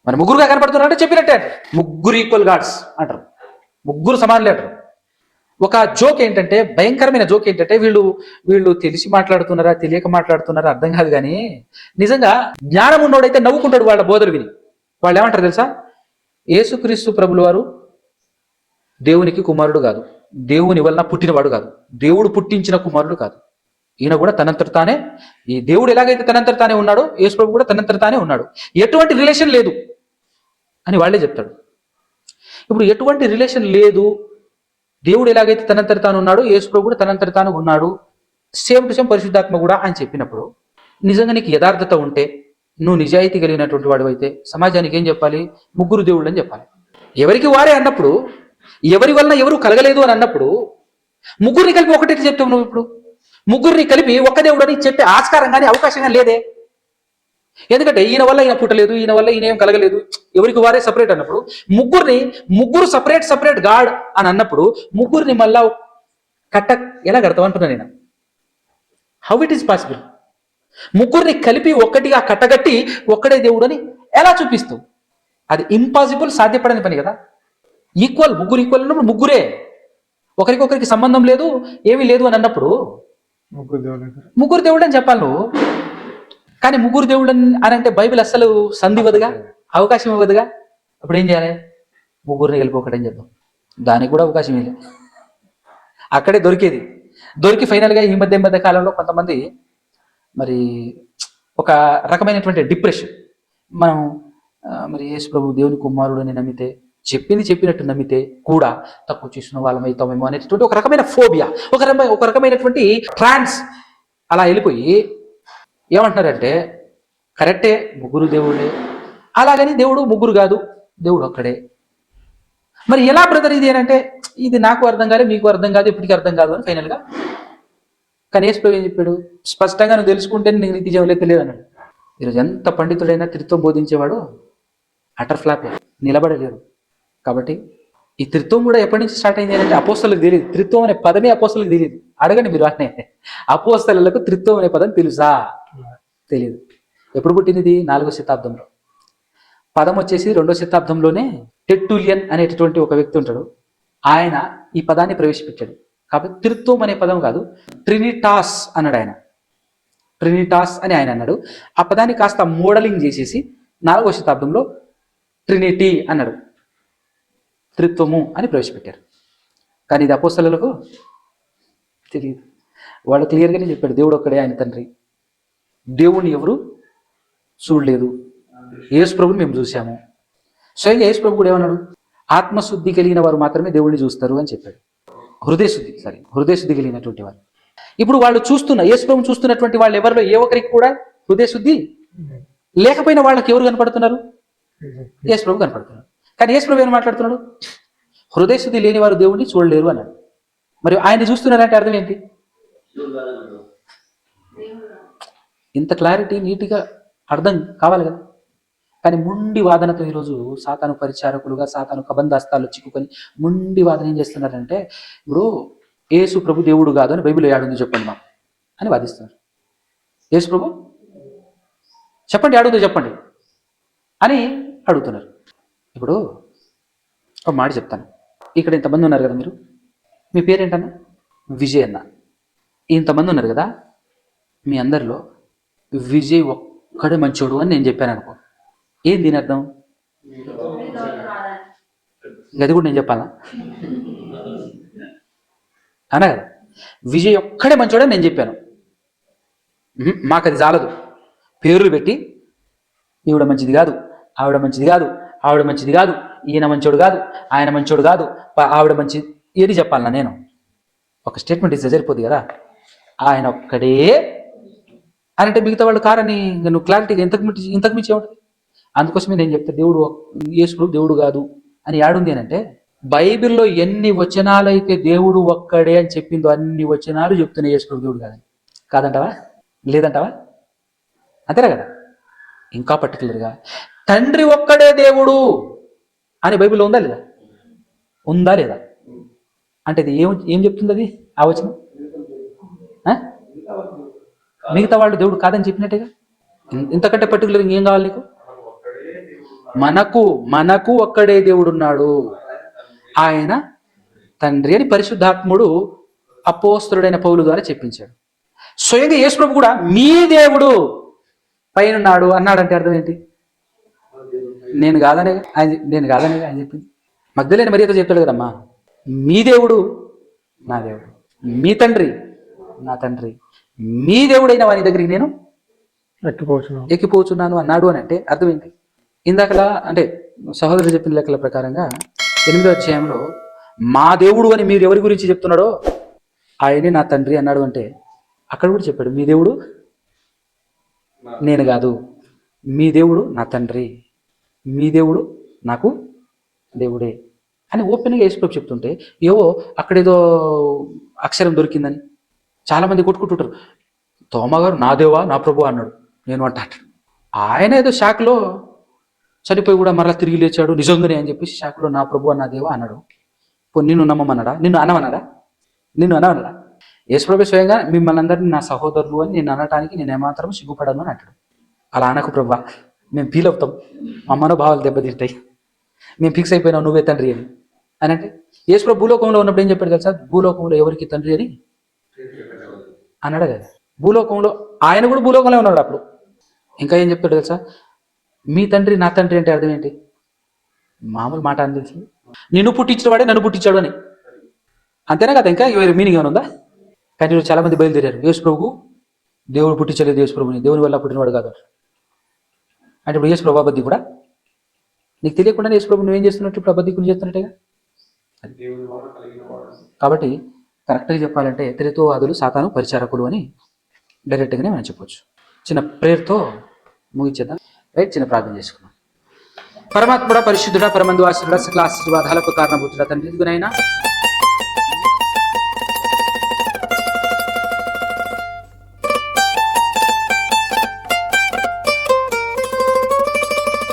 మరి ముగ్గురుగా కనపడుతున్నారు అంటే చెప్పినట్టే అంటారు. ముగ్గురు ఈక్వల్ గాడ్స్ అంటారు, ముగ్గురు సమానులే అంటారు. ఒక జోక్ ఏంటంటే, భయంకరమైన జోక్ ఏంటంటే, వీళ్ళు తెలిసి మాట్లాడుతున్నారా తెలియక మాట్లాడుతున్నారా అర్థం కాదు, కానీ నిజంగా జ్ఞానం ఉన్నోడైతే నవ్వుకుంటాడు వాళ్ళ బోధలు విని. వాళ్ళు ఏమంటారు తెలుసా? యేసుక్రీస్తు ప్రభుల వారు దేవునికి కుమారుడు కాదు, దేవుని వలన పుట్టినవాడు కాదు, దేవుడు పుట్టించిన కుమారుడు కాదు. ఈయన కూడా తనంతట తానే, ఈ దేవుడు ఎలాగైతే తనంతట తానే ఉన్నాడో యేసు ప్రభు కూడా తనంతట తానే ఉన్నాడు. ఎటువంటి రిలేషన్ లేదు అని వాళ్ళే చెప్తాడు. ఇప్పుడు ఎటువంటి రిలేషన్ లేదు, దేవుడు ఎలాగైతే తనంతట తాను ఉన్నాడో యేసు ప్రభు కూడా తనంతట తాను ఉన్నాడు, సేమ్ టు సేమ్ పరిశుద్ధాత్మ కూడా అని చెప్పినప్పుడు, నిజంగా నీకు యథార్థత ఉంటే, నువ్వు నిజాయితీ కలిగినటువంటి వాడు అయితే సమాజానికి ఏం చెప్పాలి? ముగ్గురు దేవుళ్ళు అని చెప్పాలి. ఎవరికి వారే అన్నప్పుడు, ఎవరి వలన ఎవరు కలగలేదు అని అన్నప్పుడు, ముగ్గురిని కలిపి ఒకటే చెప్తావు నువ్వు. ఇప్పుడు ముగ్గురిని కలిపి ఒక్క దేవుడు అని చెప్పే ఆస్కారం కానీ అవకాశం కానీ లేదే. ఎందుకంటే ఈయన వల్ల ఈయన పుట్టలేదు, ఈయన వల్ల ఈయన ఏం కలగలేదు, ఎవరికి వారే సపరేట్ అన్నప్పుడు, ముగ్గురు సపరేట్ గాడ్ అని అన్నప్పుడు ముగ్గురిని మళ్ళా కట్ట ఎలా కడతావు అంటున్నా నేను. How it is possible? ముగ్గురిని కలిపి ఒక్కటిగా కట్టగట్టి ఒక్కడే దేవుడు అని ఎలా చూపిస్తావు? అది ఇంపాసిబుల్, సాధ్యపడని పని కదా. ముగ్గురు ఈక్వల్ అన్నప్పుడు ముగ్గురే, ఒకరికొకరికి సంబంధం లేదు, ఏమీ లేదు అని అన్నప్పుడు ముగ్గురు దేవుడు అని చెప్పాలి నువ్వు. కానీ ముగ్గురు దేవుడు అని అంటే బైబిల్ అస్సలు సంధివదుగా, అవకాశం ఇవ్వదుగా. అప్పుడు ఏం చేయాలి? ముగ్గురిని కలిపి ఒకటని చెప్తాం, దానికి కూడా అవకాశం లేదు. అక్కడే దొరికి ఫైనల్గా ఈ మధ్య కాలంలో కొంతమంది మరి ఒక రకమైనటువంటి డిప్రెషన్, మనం మరి యేసు ప్రభు దేవుని కుమారుడు అని నమ్మితే, చెప్పినట్టు నమ్మితే కూడా తక్కువ చేసిన వాళ్ళం అవుతామేమో అనేటటువంటి ఒక రకమైన ఫోబియా, ఒక రకమైనటువంటి ట్రాన్స్ అలా వెళ్ళిపోయి ఏమంటున్నారంటే, కరెక్టే ముగ్గురు దేవుళ్ళే, అలాగని దేవుడు ముగ్గురు కాదు, దేవుడు ఒక్కడే. మరి ఎలా బ్రదర్ ఇది అని అంటే, ఇది నాకు అర్థం కాదు, మీకు అర్థం కాదు, ఇప్పటికీ అర్థం కాదు అని ఫైనల్గా. కానీ యేసు ప్రభు ఏం చెప్పాడు? స్పష్టంగా నువ్వు తెలుసుకుంటే నీకు నీతి జీవం తెలియదు అన్నాడు. ఈరోజు ఎంత పండితుడైనా త్రిత్వం బోధించేవాడు అటర్ ఫ్లాపే, నిలబడలేడు. కాబట్టి ఈ త్రిత్వం కూడా ఎప్పటి నుంచి స్టార్ట్ అయింది అంటే అపోస్తలకు తెలియదు. త్రిత్వం అనే పదమే అపోస్తలకు తెలియదు. అడగండి మీరు అనే, అపోస్తలకు త్రిత్వం అనే పదం తెలుసా? తెలియదు. ఎప్పుడు పుట్టింది? 4వ శతాబ్దంలో. పదం వచ్చేసి 2వ శతాబ్దంలోనే టెర్టులియన్ అనేటటువంటి ఒక వ్యక్తి ఉంటాడు. ఆయన ఈ పదాన్ని ప్రవేశపెట్టాడు. కాబట్టి త్రిత్వం అనే పదం కాదు, ట్రినిటాస్ అన్నాడు ఆయన. ట్రినిటాస్ అని ఆయన అన్నాడు. ఆ పదాన్ని కాస్త మోడలింగ్ చేసేసి 4వ శతాబ్దంలో ట్రినిటీ అన్నాడు, త్రిత్వము అని ప్రవేశపెట్టారు. కానీ ఇది అపోస్తలులకు తెలియదు. వాళ్ళు క్లియర్గానే చెప్పాడు, దేవుడు ఒక్కడే ఆయన తండ్రి, దేవుణ్ణి ఎవరు చూడలేదు, యేసు ప్రభుని మేము చూసాము. స్వయంగా యేసు ప్రభు కూడా ఏమన్నాడు, ఆత్మశుద్ధి కలిగిన వారు మాత్రమే దేవుణ్ణి చూస్తారు అని చెప్పాడు. హృదయశుద్ధి కలిగినటువంటి వారు. ఇప్పుడు వాళ్ళు యేసు ప్రభుని చూస్తున్నటువంటి వాళ్ళు ఎవరిలో ఏ ఒక్కరికి కూడా హృదయశుద్ధి లేకపోయిన వాళ్ళకి ఎవరు కనపడుతున్నారు? యేసు ప్రభు కనపడుతున్నారు. కానీ యేసు ప్రభు ఏం మాట్లాడుతున్నాడు, హృదయశుద్ధి లేని వారు దేవుణ్ణి చూడలేరు అన్నాడు. మరి ఆయన చూస్తున్నారంటే అర్థం ఏంటి? ఇంత క్లారిటీ నీట్గా అర్థం కావాలి కదా. కానీ ముండి వాదనతో ఈరోజు సాతాను పరిచారకులుగా సాతాను కబంధాస్తాల్లో చిక్కుకొని ముండి వాదన ఏం చేస్తున్నారంటే, ఇప్పుడు యేసు ప్రభు దేవుడు కాదు అని బైబిల్లో ఏడుంది చెప్పండి మా అని వాదిస్తున్నారు. యేసు ప్రభు చెప్పండి, ఏడుందో చెప్పండి అని అడుగుతున్నారు. ఇప్పుడు ఒక మాట చెప్తాను. ఇక్కడ ఇంతమంది ఉన్నారు కదా, మీరు మీ పేరేంటన్నా? విజయ్ అన్న. ఇంతమంది ఉన్నారు కదా, మీ అందరిలో విజయ్ ఒక్కడే మంచోడు అని నేను చెప్పాను అనుకో, ఏం దీని అర్థం? అది కూడా నేను చెప్పాలా అన్నా కదా? విజయ్ ఒక్కడే మంచోడని నేను చెప్పాను. మాకు అది చాలదు. పేర్లు పెట్టి ఈవిడ మంచిది కాదు, ఆవిడ మంచిది కాదు, ఆవిడ మంచిది కాదు, ఈయన మంచోడు కాదు, ఆయన మంచోడు కాదు, ఆవిడ మంచి ఏది చెప్పాలన్నా నేను? ఒక స్టేట్మెంట్ ఇస్తే సరిపోద్ది కదా. ఆయన ఒక్కడే అని అంటే మిగతా వాళ్ళు కారని నువ్వు క్లారిటీగా ఇంతకు మించి ఏముంటుంది? అందుకోసమే నేను చెప్తే దేవుడు యేసు దేవుడు కాదు అని యాడుంది అని అంటే, బైబిల్లో ఎన్ని వచనాలు అయితే దేవుడు ఒక్కడే అని చెప్పిందో అన్ని వచనాలు చెప్తున్నాయి యేసు దేవుడు కాదని. కాదంటావా? లేదంటావా? అంతేనా కదా. ఇంకా పర్టికులర్గా తండ్రి ఒక్కడే దేవుడు అని బైబిల్లో ఉందా లేదా? ఉందా లేదా? అంటే అది ఏం చెప్తుంది అది ఆ వచనం? మిగతా వాళ్ళు దేవుడు కాదని చెప్పినట్టుగా. ఇంతకంటే పర్టికులర్ ఇంకేం కావాలి నీకు? మనకు ఒక్కడే దేవుడు ఉన్నాడు, ఆయన తండ్రి అని పరిశుద్ధాత్ముడు అపోస్తలుడైన పౌలు ద్వారా చెప్పించాడు. స్వయంగా యేసు ప్రభు కూడా మీ దేవుడు పైనున్నాడు అన్నాడంటే అర్థం ఏంటి? నేను కాదనే ఆయన చెప్పింది. మగ్ధలేని మరియతో చెప్తాడు కదమ్మా, మీ దేవుడు నా దేవుడు, మీ తండ్రి నా తండ్రి, మీ దేవుడైన వారి దగ్గరికి నేను ఎక్కిపోతున్నాను అన్నాడు అని అంటే అర్థం ఏంటి? ఇందాకలా అంటే సహోదరుడు చెప్పిన లెక్కల ప్రకారంగా 8వ అధ్యాయంలో మా దేవుడు అని మీరు ఎవరి గురించి చెప్తున్నాడో ఆయనే నా తండ్రి అన్నాడు అంటే, అక్కడ కూడా చెప్పాడు మీ దేవుడు నేను కాదు, మీ దేవుడు నా తండ్రి, మీ దేవుడు నాకు దేవుడే అని ఓపెన్గా యేసు ప్రభు చెప్తుంటే, ఏవో అక్కడేదో అక్షరం దొరికిందని చాలామంది కొట్టుకుంటుంటారు. తోమగారు నా దేవా నా ప్రభు అన్నాడు, నేను అంటాడు. ఆయన ఏదో షాక్లో చనిపోయి కూడా మరలా తిరిగి లేచాడు నిజంగానే అని చెప్పేసి షాక్లో నా ప్రభు నా దేవా అన్నాడు. నిన్ను నమ్మమన్నాడా? నిన్ను అనమన్నాడా? యేసు ప్రభు స్వయంగా మిమ్మల్ని అందరినీ నా సహోదరులు అని నేను అనటానికి నేను ఏమాత్రం సిగ్గుపడను అని అంటాడు. అలా అనకు ప్రభా, మేము ఫీల్ అవుతాం, మా మనోభావాలు దెబ్బతింటాయి, మేము ఫిక్స్ అయిపోయినాం నువ్వే తండ్రి అని అంటే. యేసు ప్రభు భూలోకంలో ఉన్నప్పుడు ఏం చెప్పాడు తెలుసా? భూలోకంలో ఎవరికి తండ్రి అని అన్నాడు కదా. భూలోకంలో ఆయన కూడా భూలోకంలో ఉన్నాడు అప్పుడు. ఇంకా ఏం చెప్తాడు తెలుసా? మీ తండ్రి నా తండ్రి అంటే అర్థం ఏంటి? మామూలు మాట అని తెలుసు, నిన్ను పుట్టించిన వాడే నన్ను పుట్టించాడు అని, అంతేనా కదా? ఇంకా మీనింగ్ ఏమైనా ఉందా? కానీ ఈరోజు చాలా మంది బయలుదేరారు, యేసు ప్రభువు దేవుడు పుట్టించలేదు, యేసు ప్రభుని దేవుని వల్ల పుట్టినవాడు కాదు అంటే ఇప్పుడు యేసు ప్రభు అబద్ధి కూడా నీకు తెలియకుండా యేసు ప్రభు నువ్వేం చేస్తున్నట్టు ఇప్పుడు అబద్ధికుని చేస్తున్నట్టుగా. కాబట్టి కరెక్ట్గా చెప్పాలంటే త్రిత్వవాదులు సాతాను పరిచారకులు అని డైరెక్ట్గానే మనం చెప్పొచ్చు. చిన్న ప్రేయర్తో ముగించేద్దాం. రైట్, చిన్న ప్రార్థన చేసుకున్నాం. పరమాత్ముడ, పరిశుద్ధుడ, పరమందు ఆశ్రుడ, సకల ఆశీర్వాదాలకు కారణభూతుడ తండ్రి, ఇదిగోనైనా